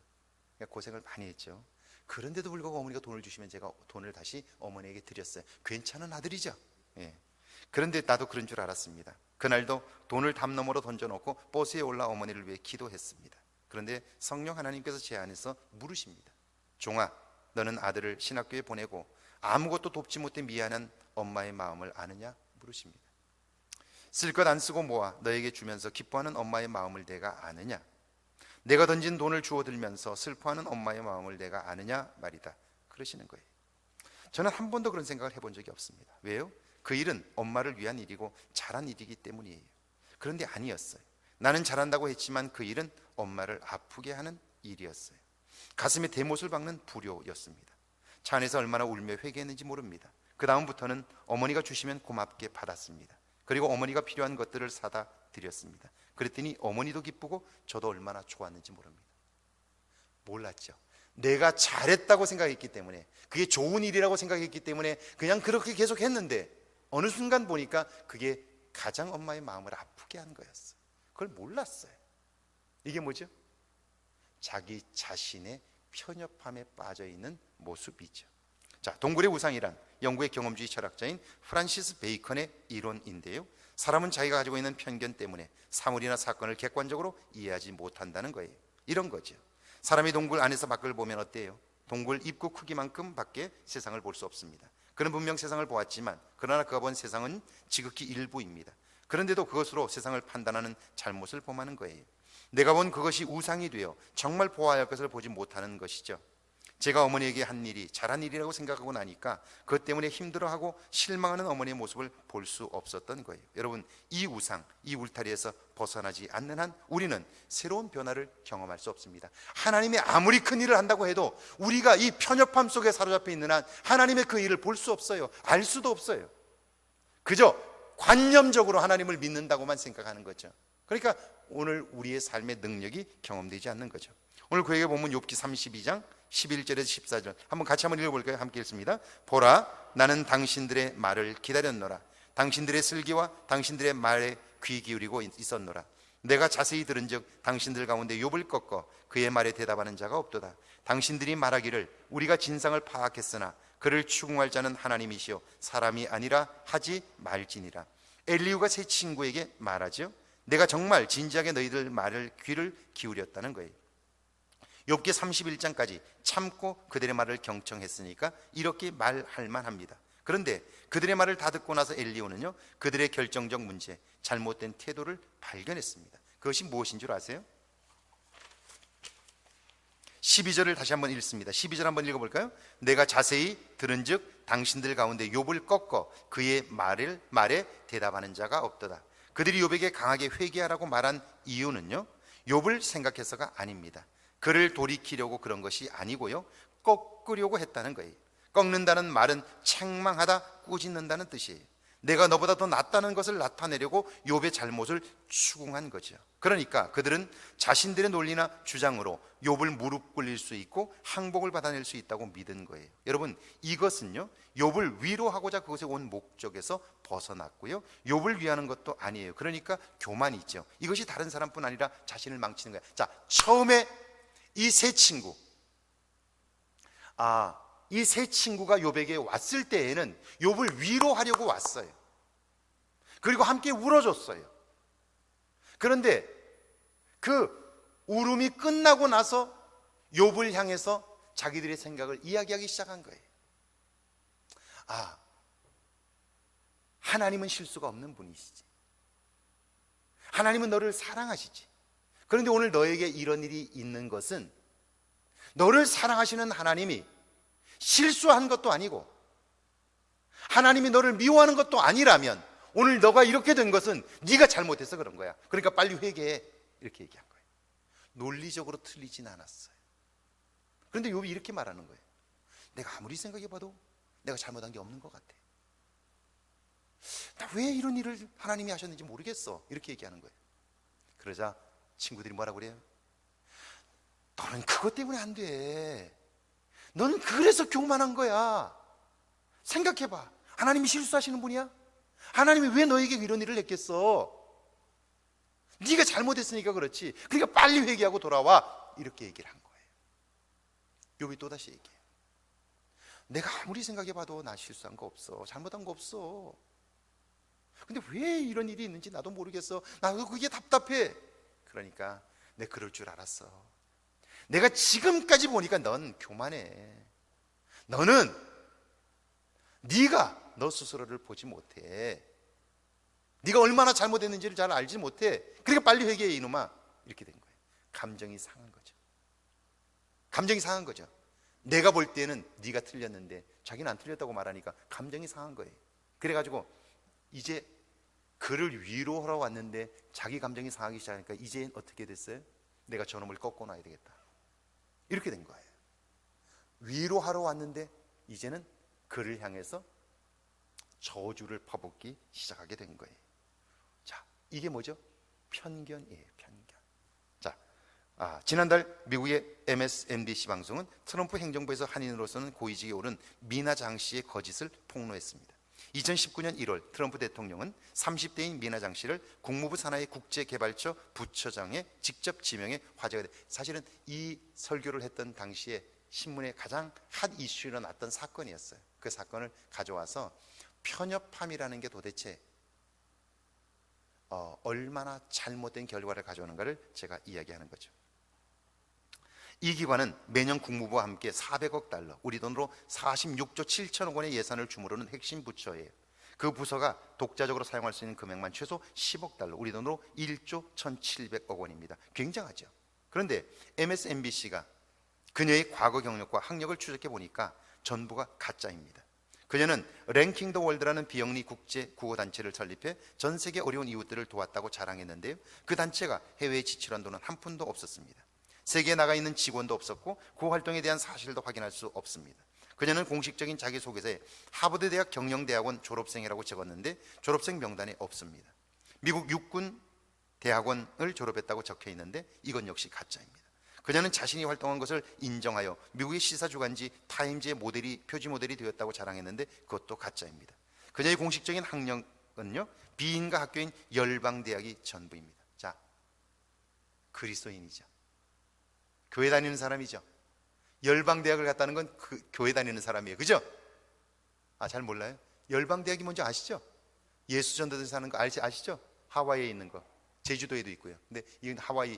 Speaker 1: 그러니까 고생을 많이 했죠. 그런데도 불구하고 어머니가 돈을 주시면 제가 돈을 다시 어머니에게 드렸어요. 괜찮은 아들이죠. 예. 그런데 나도 그런 줄 알았습니다. 그날도 돈을 담 너머로 던져놓고 버스에 올라 어머니를 위해 기도했습니다. 그런데 성령 하나님께서 제 안에서 물으십니다. 종아, 너는 아들을 신학교에 보내고 아무것도 돕지 못해 미안한 엄마의 마음을 아느냐? 물으십니다. 쓸 것 안 쓰고 모아 너에게 주면서 기뻐하는 엄마의 마음을 내가 아느냐? 내가 던진 돈을 주워들면서 슬퍼하는 엄마의 마음을 내가 아느냐 말이다. 그러시는 거예요. 저는 한 번도 그런 생각을 해본 적이 없습니다. 왜요? 그 일은 엄마를 위한 일이고 잘한 일이기 때문이에요. 그런데 아니었어요. 나는 잘한다고 했지만 그 일은 엄마를 아프게 하는 일이었어요. 가슴에 대못을 박는 불효였습니다. 차 안에서 얼마나 울며 회개했는지 모릅니다. 그 다음부터는 어머니가 주시면 고맙게 받았습니다. 그리고 어머니가 필요한 것들을 사다 드렸습니다. 그랬더니 어머니도 기쁘고 저도 얼마나 좋았는지 모릅니다. 몰랐죠. 내가 잘했다고 생각했기 때문에, 그게 좋은 일이라고 생각했기 때문에 그냥 그렇게 계속 했는데 어느 순간 보니까 그게 가장 엄마의 마음을 아프게 한 거였어요. 그걸 몰랐어요. 이게 뭐죠? 자기 자신의 편협함에 빠져 있는 모습이죠. 자, 동굴의 우상이란 영국의 경험주의 철학자인 프란시스 베이컨의 이론인데요, 사람은 자기가 가지고 있는 편견 때문에 사물이나 사건을 객관적으로 이해하지 못한다는 거예요. 이런 거죠. 사람이 동굴 안에서 밖을 보면 어때요? 동굴 입구 크기만큼 밖에 세상을 볼 수 없습니다. 그는 분명 세상을 보았지만 그러나 그가 본 세상은 지극히 일부입니다. 그런데도 그것으로 세상을 판단하는 잘못을 범하는 거예요. 내가 본 그것이 우상이 되어 정말 보아야 할 것을 보지 못하는 것이죠. 제가 어머니에게 한 일이 잘한 일이라고 생각하고 나니까 그것 때문에 힘들어하고 실망하는 어머니의 모습을 볼 수 없었던 거예요. 여러분, 이 우상, 이 울타리에서 벗어나지 않는 한 우리는 새로운 변화를 경험할 수 없습니다. 하나님이 아무리 큰 일을 한다고 해도 우리가 이 편협함 속에 사로잡혀 있는 한 하나님의 그 일을 볼 수 없어요. 알 수도 없어요. 그저 관념적으로 하나님을 믿는다고만 생각하는 거죠. 그러니까 오늘 우리의 삶의 능력이 경험되지 않는 거죠. 오늘 구약의 본문 욥기 32장 11절에서 14절 한번 같이 한번 읽어볼까요? 함께 읽습니다. 보라, 나는 당신들의 말을 기다렸노라. 당신들의 슬기와 당신들의 말에 귀 기울이고 있었노라. 내가 자세히 들은즉 당신들 가운데 욥을 꺾어 그의 말에 대답하는 자가 없도다. 당신들이 말하기를 우리가 진상을 파악했으나 그를 추궁할 자는 하나님이시요 사람이 아니라 하지 말지니라. 엘리후가 세 친구에게 말하죠. 내가 정말 진지하게 너희들 말을 귀를 기울였다는 거예요. 욥기 31장까지 참고 그들의 말을 경청했으니까 이렇게 말할 만합니다. 그런데 그들의 말을 다 듣고 나서 엘리후는요, 그들의 결정적 문제, 잘못된 태도를 발견했습니다. 그것이 무엇인 줄 아세요? 12절을 다시 한번 읽습니다. 12절 한번 읽어볼까요? 내가 자세히 들은즉 당신들 가운데 욥을 꺾어 그의 말에 대답하는 자가 없도다. 그들이 욥에게 강하게 회개하라고 말한 이유는요, 욥을 생각해서가 아닙니다. 그를 돌이키려고 그런 것이 아니고요, 꺾으려고 했다는 거예요. 꺾는다는 말은 책망하다, 꾸짖는다는 뜻이에요. 내가 너보다 더 낫다는 것을 나타내려고 욥의 잘못을 추궁한 거죠. 그러니까 그들은 자신들의 논리나 주장으로 욥을 무릎 꿇릴 수 있고 항복을 받아낼 수 있다고 믿은 거예요. 여러분, 이것은요, 욥을 위로하고자 그것에 온 목적에서 벗어났고요, 욥을 위하는 것도 아니에요. 그러니까 교만이죠. 이것이 다른 사람뿐 아니라 자신을 망치는 거예요. 자, 처음에 이 세 친구, 이 세 친구가 욥에게 왔을 때에는 욥을 위로하려고 왔어요. 그리고 함께 울어줬어요. 그런데 그 울음이 끝나고 나서 욥을 향해서 자기들의 생각을 이야기하기 시작한 거예요. 하나님은 실수가 없는 분이시지. 하나님은 너를 사랑하시지. 그런데 오늘 너에게 이런 일이 있는 것은 너를 사랑하시는 하나님이 실수한 것도 아니고 하나님이 너를 미워하는 것도 아니라면 오늘 너가 이렇게 된 것은 네가 잘못해서 그런 거야. 그러니까 빨리 회개해. 이렇게 얘기한 거예요. 논리적으로 틀리진 않았어요. 그런데 욥이 이렇게 말하는 거예요. 내가 아무리 생각해봐도 내가 잘못한 게 없는 것 같아. 나 왜 이런 일을 하나님이 하셨는지 모르겠어. 이렇게 얘기하는 거예요. 그러자 친구들이 뭐라고 그래요? 너는 그것 때문에 안 돼. 너는 그래서 교만한 거야. 생각해봐. 하나님이 실수하시는 분이야? 하나님이 왜 너에게 이런 일을 했겠어? 네가 잘못했으니까 그렇지. 그러니까 빨리 회개하고 돌아와. 이렇게 얘기를 한 거예요. 욥이 또다시 얘기해요. 내가 아무리 생각해봐도 나 실수한 거 없어. 잘못한 거 없어. 근데 왜 이런 일이 있는지 나도 모르겠어. 나도 그게 답답해. 그러니까 내가 그럴 줄 알았어. 내가 지금까지 보니까 넌 교만해. 너는 네가 너 스스로를 보지 못해. 네가 얼마나 잘못했는지를 잘 알지 못해. 그러니까 빨리 회개해 이놈아. 이렇게 된 거예요. 감정이 상한 거죠. 감정이 상한 거죠. 내가 볼 때는 네가 틀렸는데 자기는 안 틀렸다고 말하니까 감정이 상한 거예요. 그래가지고 이제 그를 위로하러 왔는데 자기 감정이 상하기 시작하니까 이제 어떻게 됐어요? 내가 저놈을 꺾어놔야 되겠다. 이렇게 된 거예요. 위로하러 왔는데 이제는 그를 향해서 저주를 퍼붓기 시작하게 된 거예요. 자, 이게 뭐죠? 편견이에요. 편견. 자, 지난달 미국의 MSNBC 방송은 트럼프 행정부에서 한인으로서는 고위직에 오른 미나 장 씨의 거짓을 폭로했습니다. 2019년 1월 트럼프 대통령은 30대인 미나 장 씨를 국무부 산하의 국제개발처 부처장에 직접 지명해 화제가 돼. 사실은 이 설교를 했던 당시에 신문에 가장 핫 이슈로 났던 사건이었어요. 그 사건을 가져와서 편협함이라는 게 도대체 얼마나 잘못된 결과를 가져오는가를 제가 이야기하는 거죠. 이 기관은 매년 국무부와 함께 400억 달러, 우리 돈으로 46조 7천억 원의 예산을 주무르는 핵심 부처예요. 그 부서가 독자적으로 사용할 수 있는 금액만 최소 10억 달러, 우리 돈으로 1조 1,700억 원입니다. 굉장하죠. 그런데 MSNBC가 그녀의 과거 경력과 학력을 추적해 보니까 전부가 가짜입니다. 그녀는 랭킹 더 월드라는 비영리 국제 구호단체를 설립해 전 세계 어려운 이웃들을 도왔다고 자랑했는데요, 그 단체가 해외에 지출한 돈은 한 푼도 없었습니다. 세계에 나가 있는 직원도 없었고 그 활동에 대한 사실도 확인할 수 없습니다. 그녀는 공식적인 자기소개서에 하버드 대학 경영대학원 졸업생이라고 적었는데 졸업생 명단에 없습니다. 미국 육군 대학원을 졸업했다고 적혀 있는데 이건 역시 가짜입니다. 그녀는 자신이 활동한 것을 인정하여 미국의 시사주간지 타임즈의 표지 모델이 되었다고 자랑했는데 그것도 가짜입니다. 그녀의 공식적인 학력은요, 비인가 학교인 열방대학이 전부입니다. 자, 그리스도인이죠. 교회 다니는 사람이죠. 열방대학을 갔다는 건 교회 다니는 사람이에요. 그죠? 잘 몰라요? 열방대학이 뭔지 아시죠? 예수 전도들 사는 거 아시죠? 하와이에 있는 거. 제주도에도 있고요. 근데 이건 하와이.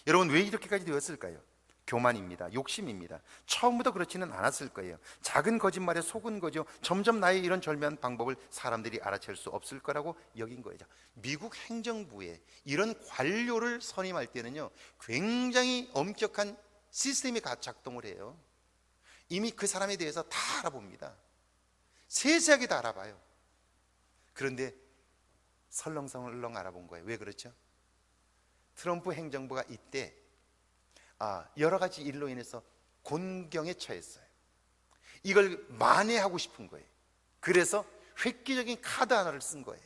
Speaker 1: 여러분, 왜 이렇게까지 되었을까요? 교만입니다. 욕심입니다. 처음부터 그렇지는 않았을 거예요. 작은 거짓말에 속은 거죠. 점점 나의 이런 절묘한 방법을 사람들이 알아챌 수 없을 거라고 여긴 거예요. 미국 행정부에 이런 관료를 선임할 때는요, 굉장히 엄격한 시스템이 작동을 해요. 이미 그 사람에 대해서 다 알아봅니다. 세세하게 다 알아봐요. 그런데 설렁설렁 알아본 거예요. 왜 그렇죠? 트럼프 행정부가 이때 여러 가지 일로 인해서 곤경에 처했어요. 이걸 만회하고 싶은 거예요. 그래서 획기적인 카드 하나를 쓴 거예요.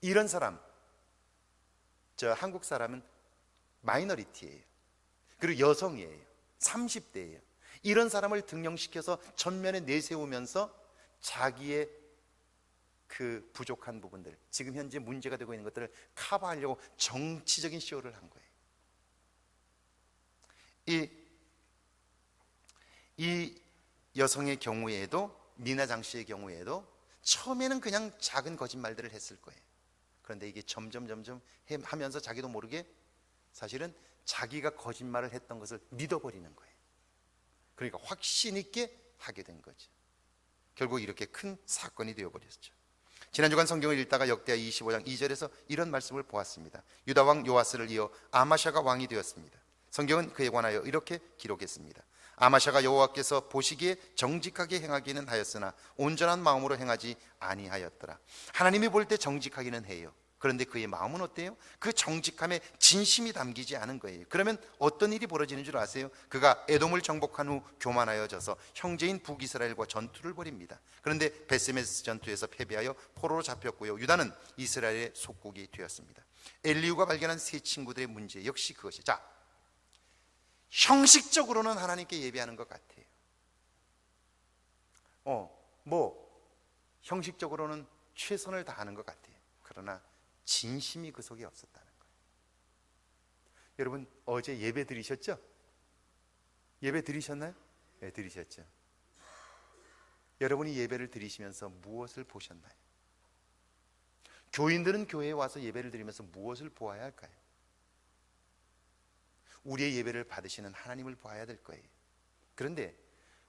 Speaker 1: 이런 사람, 한국 사람은 마이너리티예요. 그리고 여성이에요. 30대예요. 이런 사람을 등용시켜서 전면에 내세우면서 자기의 그 부족한 부분들, 지금 현재 문제가 되고 있는 것들을 커버하려고 정치적인 쇼를 한 거예요. 이 여성의 경우에도, 니나 씨의 경우에도 처음에는 그냥 작은 거짓말들을 했을 거예요. 그런데 이게 점점 하면서 자기도 모르게 사실은 자기가 거짓말을 했던 것을 믿어버리는 거예요. 그러니까 확신 있게 하게 된 거죠. 결국 이렇게 큰 사건이 되어버렸죠. 지난 주간 성경을 읽다가 역대하 25장 2절에서 이런 말씀을 보았습니다. 유다 왕 요아스를 이어 아마샤가 왕이 되었습니다. 성경은 그에 관하여 이렇게 기록했습니다. 아마샤가 여호와께서 보시기에 정직하게 행하기는 하였으나 온전한 마음으로 행하지 아니하였더라. 하나님이 볼 때 정직하기는 해요. 그런데 그의 마음은 어때요? 그 정직함에 진심이 담기지 않은 거예요. 그러면 어떤 일이 벌어지는 줄 아세요? 그가 에돔을 정복한 후 교만하여 져서 형제인 북이스라엘과 전투를 벌입니다. 그런데 베스메스 전투에서 패배하여 포로로 잡혔고요. 유다는 이스라엘의 속국이 되었습니다. 엘리후가 발견한 세 친구들의 문제 역시 그것이, 형식적으로는 하나님께 예배하는 것 같아요. 형식적으로는 최선을 다하는 것 같아요. 그러나 진심이 그 속에 없었다는 거예요. 여러분, 어제 예배 드리셨죠? 예배 드리셨나요? 네, 드리셨죠. 여러분이 예배를 드리시면서 무엇을 보셨나요? 교인들은 교회에 와서 예배를 드리면서 무엇을 보아야 할까요? 우리의 예배를 받으시는 하나님을 봐야 될 거예요. 그런데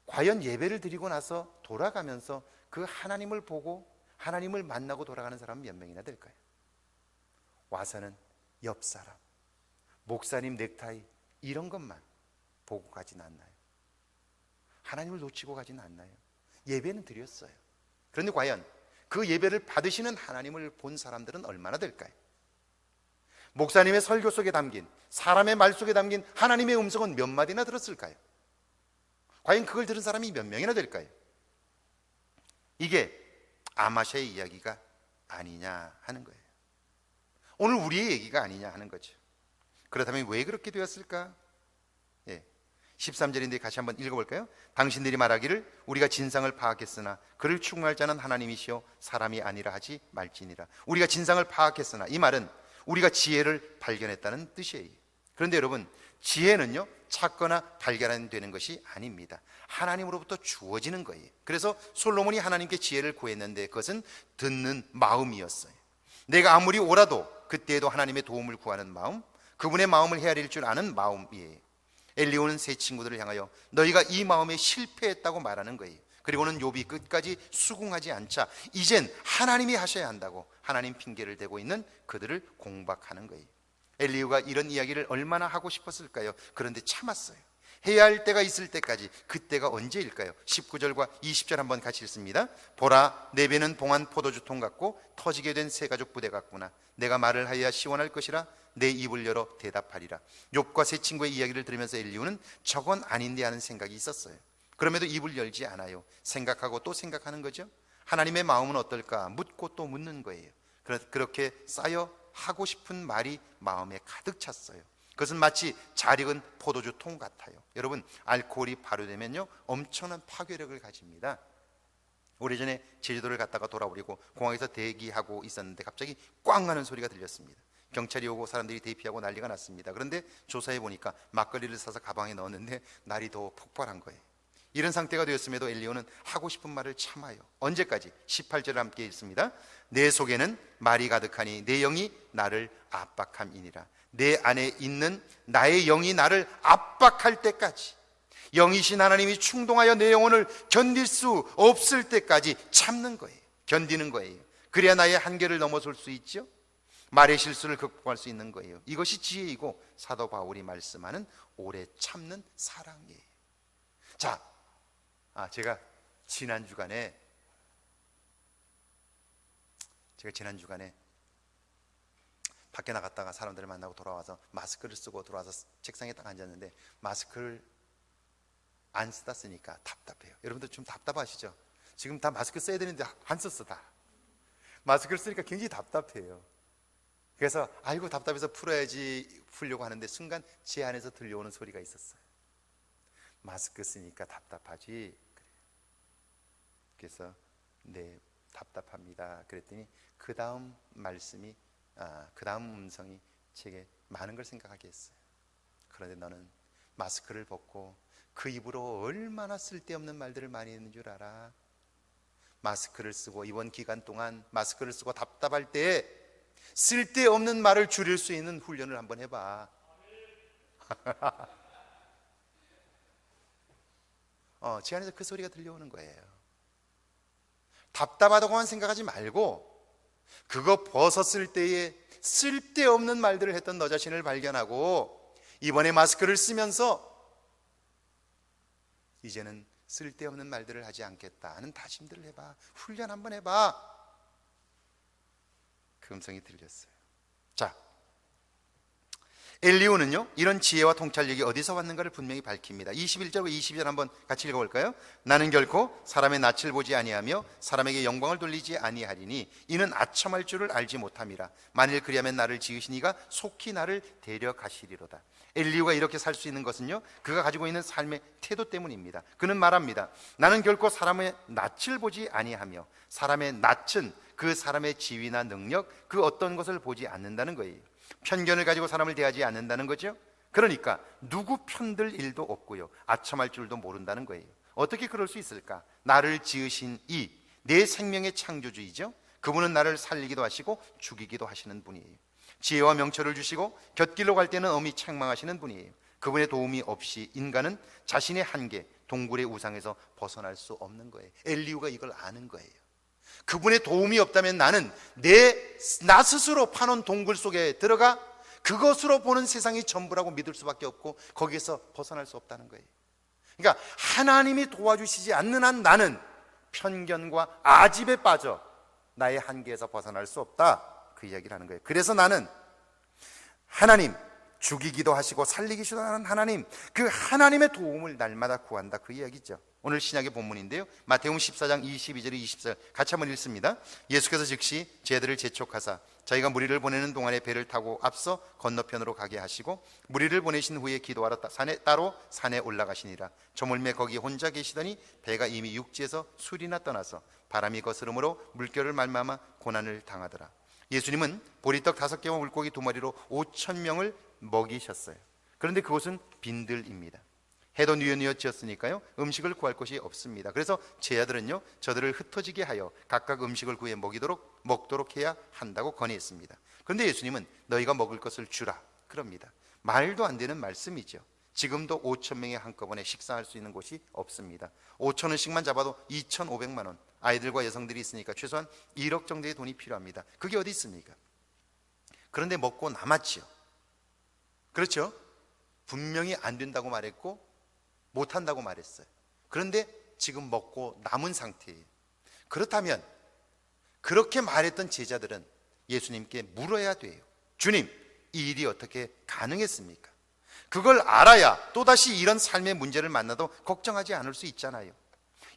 Speaker 1: 과연 예배를 드리고 나서 돌아가면서 그 하나님을 보고 하나님을 만나고 돌아가는 사람은 몇 명이나 될까요? 와서는 옆 사람, 목사님 넥타이 이런 것만 보고 가진 않나요? 하나님을 놓치고 가진 않나요? 예배는 드렸어요. 그런데 과연 그 예배를 받으시는 하나님을 본 사람들은 얼마나 될까요? 목사님의 설교 속에 담긴, 사람의 말 속에 담긴 하나님의 음성은 몇 마디나 들었을까요? 과연 그걸 들은 사람이 몇 명이나 될까요? 이게 아마샤의 이야기가 아니냐 하는 거예요. 오늘 우리의 얘기가 아니냐 하는 거죠. 그렇다면 왜 그렇게 되었을까? 13절인데 같이 한번 읽어볼까요? 당신들이 말하기를 우리가 진상을 파악했으나 그를 추궁할 자는 하나님이시여 사람이 아니라 하지 말지니라. 우리가 진상을 파악했으나, 이 말은 우리가 지혜를 발견했다는 뜻이에요. 그런데 여러분, 지혜는요 찾거나 발견되는 것이 아닙니다. 하나님으로부터 주어지는 거예요. 그래서 솔로몬이 하나님께 지혜를 구했는데 그것은 듣는 마음이었어요. 내가 아무리 오라도 그때에도 하나님의 도움을 구하는 마음, 그분의 마음을 헤아릴 줄 아는 마음이에요. 엘리후는 세 친구들을 향하여 너희가 이 마음에 실패했다고 말하는 거예요. 그리고는 욥이 끝까지 수긍하지 않자 이젠 하나님이 하셔야 한다고 하나님 핑계를 대고 있는 그들을 공박하는 거예요. 엘리후가 이런 이야기를 얼마나 하고 싶었을까요? 그런데 참았어요. 해야 할 때가 있을 때까지. 그때가 언제일까요? 19절과 20절 한번 같이 읽습니다. 보라, 내 배는 봉한 포도주통 같고 터지게 된 새 가죽 부대 같구나. 내가 말을 하여야 시원할 것이라 내 입을 열어 대답하리라. 욥과 세 친구의 이야기를 들으면서 엘리후는 저건 아닌데 하는 생각이 있었어요. 그럼에도 입을 열지 않아요. 생각하고 또 생각하는 거죠. 하나님의 마음은 어떨까 묻고 또 묻는 거예요. 그렇게 쌓여 하고 싶은 말이 마음에 가득 찼어요. 그것은 마치 잘 익은 포도주 통 같아요. 여러분, 알코올이 발효되면요 엄청난 파괴력을 가집니다. 오래전에 제주도를 갔다가 돌아오려고 공항에서 대기하고 있었는데 갑자기 꽝 하는 소리가 들렸습니다. 경찰이 오고 사람들이 대피하고 난리가 났습니다. 그런데 조사해 보니까 막걸리를 사서 가방에 넣었는데 날이 더 폭발한 거예요. 이런 상태가 되었음에도 엘리후는 하고 싶은 말을 참아요. 언제까지? 18절 함께 읽습니다. 내 속에는 말이 가득하니 내 영이 나를 압박함이니라. 내 안에 있는 나의 영이 나를 압박할 때까지, 영이신 하나님이 충동하여 내 영혼을 견딜 수 없을 때까지 참는 거예요. 견디는 거예요. 그래야 나의 한계를 넘어설 수 있죠. 말의 실수를 극복할 수 있는 거예요. 이것이 지혜이고 사도 바울이 말씀하는 오래 참는 사랑이에요. 자, 제가 지난 주간에 밖에 나갔다가 사람들을 만나고 돌아와서 마스크를 쓰고 들어와서 책상에 딱 앉았는데 마스크를 안 쓰다 쓰니까 답답해요. 여러분들 좀 답답하시죠? 지금 다 마스크 써야 되는데 안 썼어. 다 마스크를 쓰니까 굉장히 답답해요. 그래서 아이고 답답해서 풀려고 하는데 순간 제 안에서 들려오는 소리가 있었어요. 마스크 쓰니까 답답하지. 그래서 네, 답답합니다. 그랬더니 그 다음 말씀이 그 다음 음성이 제게 많은 걸 생각하게 했어요. 그런데 너는 마스크를 벗고 그 입으로 얼마나 쓸데없는 말들을 많이 했는 줄 알아? 마스크를 쓰고 이번 기간 동안 마스크를 쓰고 답답할 때 쓸데없는 말을 줄일 수 있는 훈련을 한번 해봐. 제 안에서 그 소리가 들려오는 거예요. 답답하다고만 생각하지 말고 그거 벗었을 때에 쓸데없는 말들을 했던 너 자신을 발견하고 이번에 마스크를 쓰면서 이제는 쓸데없는 말들을 하지 않겠다 하는 다짐들을 해봐. 훈련 한번 해봐. 그 음성이 들렸어요. 자, 엘리후는요 이런 지혜와 통찰력이 어디서 왔는가를 분명히 밝힙니다. 21절과 22절 한번 같이 읽어볼까요? 나는 결코 사람의 낯을 보지 아니하며 사람에게 영광을 돌리지 아니하리니 이는 아첨할 줄을 알지 못함이라. 만일 그리하면 나를 지으신 이가 속히 나를 데려가시리로다. 엘리후가 이렇게 살 수 있는 것은요 그가 가지고 있는 삶의 태도 때문입니다. 그는 말합니다. 나는 결코 사람의 낯을 보지 아니하며 사람의 낯은 그 사람의 지위나 능력 그 어떤 것을 보지 않는다는 거예요. 편견을 가지고 사람을 대하지 않는다는 거죠. 그러니까 누구 편들 일도 없고요 아첨할 줄도 모른다는 거예요. 어떻게 그럴 수 있을까? 나를 지으신 이 내 생명의 창조주이죠. 그분은 나를 살리기도 하시고 죽이기도 하시는 분이에요. 지혜와 명철을 주시고 곁길로 갈 때는 엄히 책망하시는 분이에요. 그분의 도움이 없이 인간은 자신의 한계, 동굴의 우상에서 벗어날 수 없는 거예요. 엘리후가 이걸 아는 거예요. 그분의 도움이 없다면 나는 나 스스로 파놓은 동굴 속에 들어가 그것으로 보는 세상이 전부라고 믿을 수밖에 없고 거기에서 벗어날 수 없다는 거예요. 그러니까 하나님이 도와주시지 않는 한 나는 편견과 아집에 빠져 나의 한계에서 벗어날 수 없다, 그 이야기를 하는 거예요. 그래서 나는 하나님, 죽이기도 하시고 살리기도 하는 하나님, 그 하나님의 도움을 날마다 구한다, 그 이야기죠. 오늘 신약의 본문인데요, 마태복음 14장 22절 24절 같이 한번 읽습니다. 예수께서 즉시 제들을 재촉하사 자기가 무리를 보내는 동안에 배를 타고 앞서 건너편으로 가게 하시고 무리를 보내신 후에 기도하러 따로 산에 올라가시니라. 저물매 거기 혼자 계시더니 배가 이미 육지에서 술이나 떠나서 바람이 거스름으로 물결을 말미암아 고난을 당하더라. 예수님은 보리떡 5개와 물고기 2마리로 5,000명을 먹이셨어요. 그런데 그곳은 빈들입니다. 해도 뉘어뉘어지었으니까요 음식을 구할 곳이 없습니다. 그래서 제자들은요 저들을 흩어지게 하여 각각 음식을 구해 먹도록 해야 한다고 건의했습니다. 그런데 예수님은 너희가 먹을 것을 주라 그럽니다. 말도 안 되는 말씀이죠. 지금도 5,000명이 한꺼번에 식사할 수 있는 곳이 없습니다. 5,000원씩만 잡아도 2,500만 원, 아이들과 여성들이 있으니까 최소한 1억 정도의 돈이 필요합니다. 그게 어디 있습니까? 그런데 먹고 남았지요. 그렇죠? 분명히 안 된다고 말했고 못한다고 말했어요. 그런데 지금 먹고 남은 상태예요. 그렇다면 그렇게 말했던 제자들은 예수님께 물어야 돼요. 주님, 이 일이 어떻게 가능했습니까? 그걸 알아야 또다시 이런 삶의 문제를 만나도 걱정하지 않을 수 있잖아요.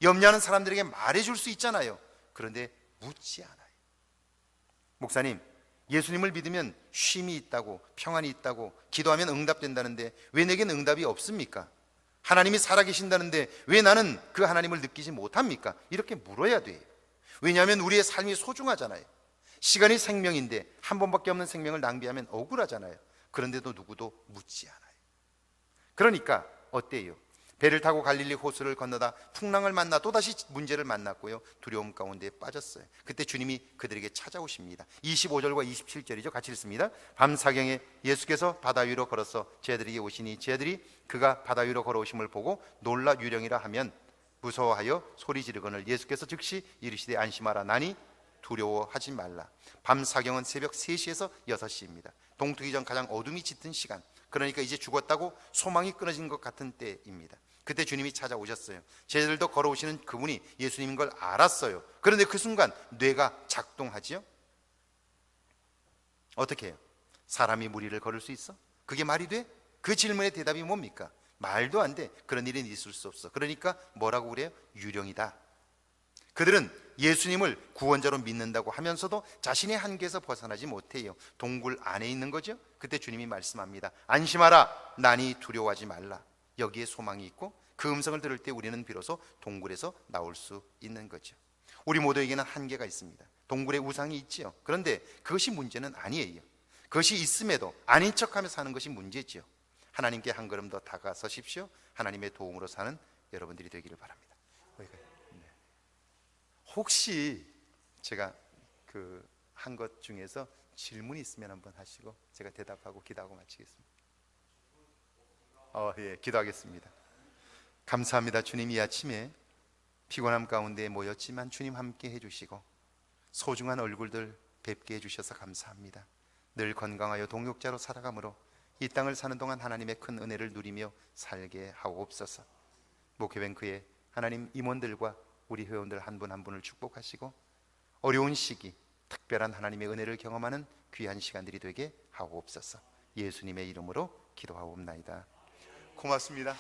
Speaker 1: 염려하는 사람들에게 말해줄 수 있잖아요. 그런데 묻지 않아요. 목사님, 예수님을 믿으면 쉼이 있다고, 평안이 있다고, 기도하면 응답된다는데 왜 내겐 응답이 없습니까? 하나님이 살아계신다는데 왜 나는 그 하나님을 느끼지 못합니까? 이렇게 물어야 돼요. 왜냐하면 우리의 삶이 소중하잖아요. 시간이 생명인데 한 번밖에 없는 생명을 낭비하면 억울하잖아요. 그런데도 누구도 묻지 않아요. 그러니까 어때요? 배를 타고 갈릴리 호수를 건너다 풍랑을 만나 또다시 문제를 만났고요 두려움 가운데 빠졌어요. 그때 주님이 그들에게 찾아오십니다. 25절과 27절이죠. 같이 읽습니다. 밤사경에 예수께서 바다 위로 걸어서 제자들에게 오시니 제자들이 그가 바다 위로 걸어오심을 보고 놀라 유령이라 하면 무서워하여 소리 지르거늘 예수께서 즉시 이르시되 안심하라 나니 두려워하지 말라. 밤사경은 새벽 3시에서 6시입니다. 동트기 전 가장 어둠이 짙은 시간, 그러니까 이제 죽었다고 소망이 끊어진 것 같은 때입니다. 그때 주님이 찾아오셨어요. 제자들도 걸어오시는 그분이 예수님인 걸 알았어요. 그런데 그 순간 뇌가 작동하지요? 어떻게 해요? 사람이 무리를 걸을 수 있어? 그게 말이 돼? 그 질문의 대답이 뭡니까? 말도 안 돼. 그런 일은 있을 수 없어. 그러니까 뭐라고 그래요? 유령이다. 그들은 예수님을 구원자로 믿는다고 하면서도 자신의 한계에서 벗어나지 못해요. 동굴 안에 있는 거죠. 그때 주님이 말씀합니다. 안심하라. 나니 두려워하지 말라. 여기에 소망이 있고 그 음성을 들을 때 우리는 비로소 동굴에서 나올 수 있는 거죠. 우리 모두에게는 한계가 있습니다. 동굴에 우상이 있지요. 그런데 그것이 문제는 아니에요. 그것이 있음에도 아닌 척하면서 사는 것이 문제지요. 하나님께 한 걸음 더 다가서십시오. 하나님의 도움으로 사는 여러분들이 되기를 바랍니다. 혹시 제가 그 한 것 중에서 질문이 있으면 한번 하시고 제가 대답하고 기도하고 마치겠습니다. 예, 기도하겠습니다. 감사합니다. 주님, 이 아침에 피곤함 가운데 모였지만 주님 함께 해주시고 소중한 얼굴들 뵙게 해주셔서 감사합니다. 늘 건강하여 동역자로 살아가므로 이 땅을 사는 동안 하나님의 큰 은혜를 누리며 살게 하옵소서. 목회뱅크의 하나님 임원들과 우리 회원들 한 분 한 분을 축복하시고 어려운 시기 특별한 하나님의 은혜를 경험하는 귀한 시간들이 되게 하옵소서. 예수님의 이름으로 기도하옵나이다. 고맙습니다.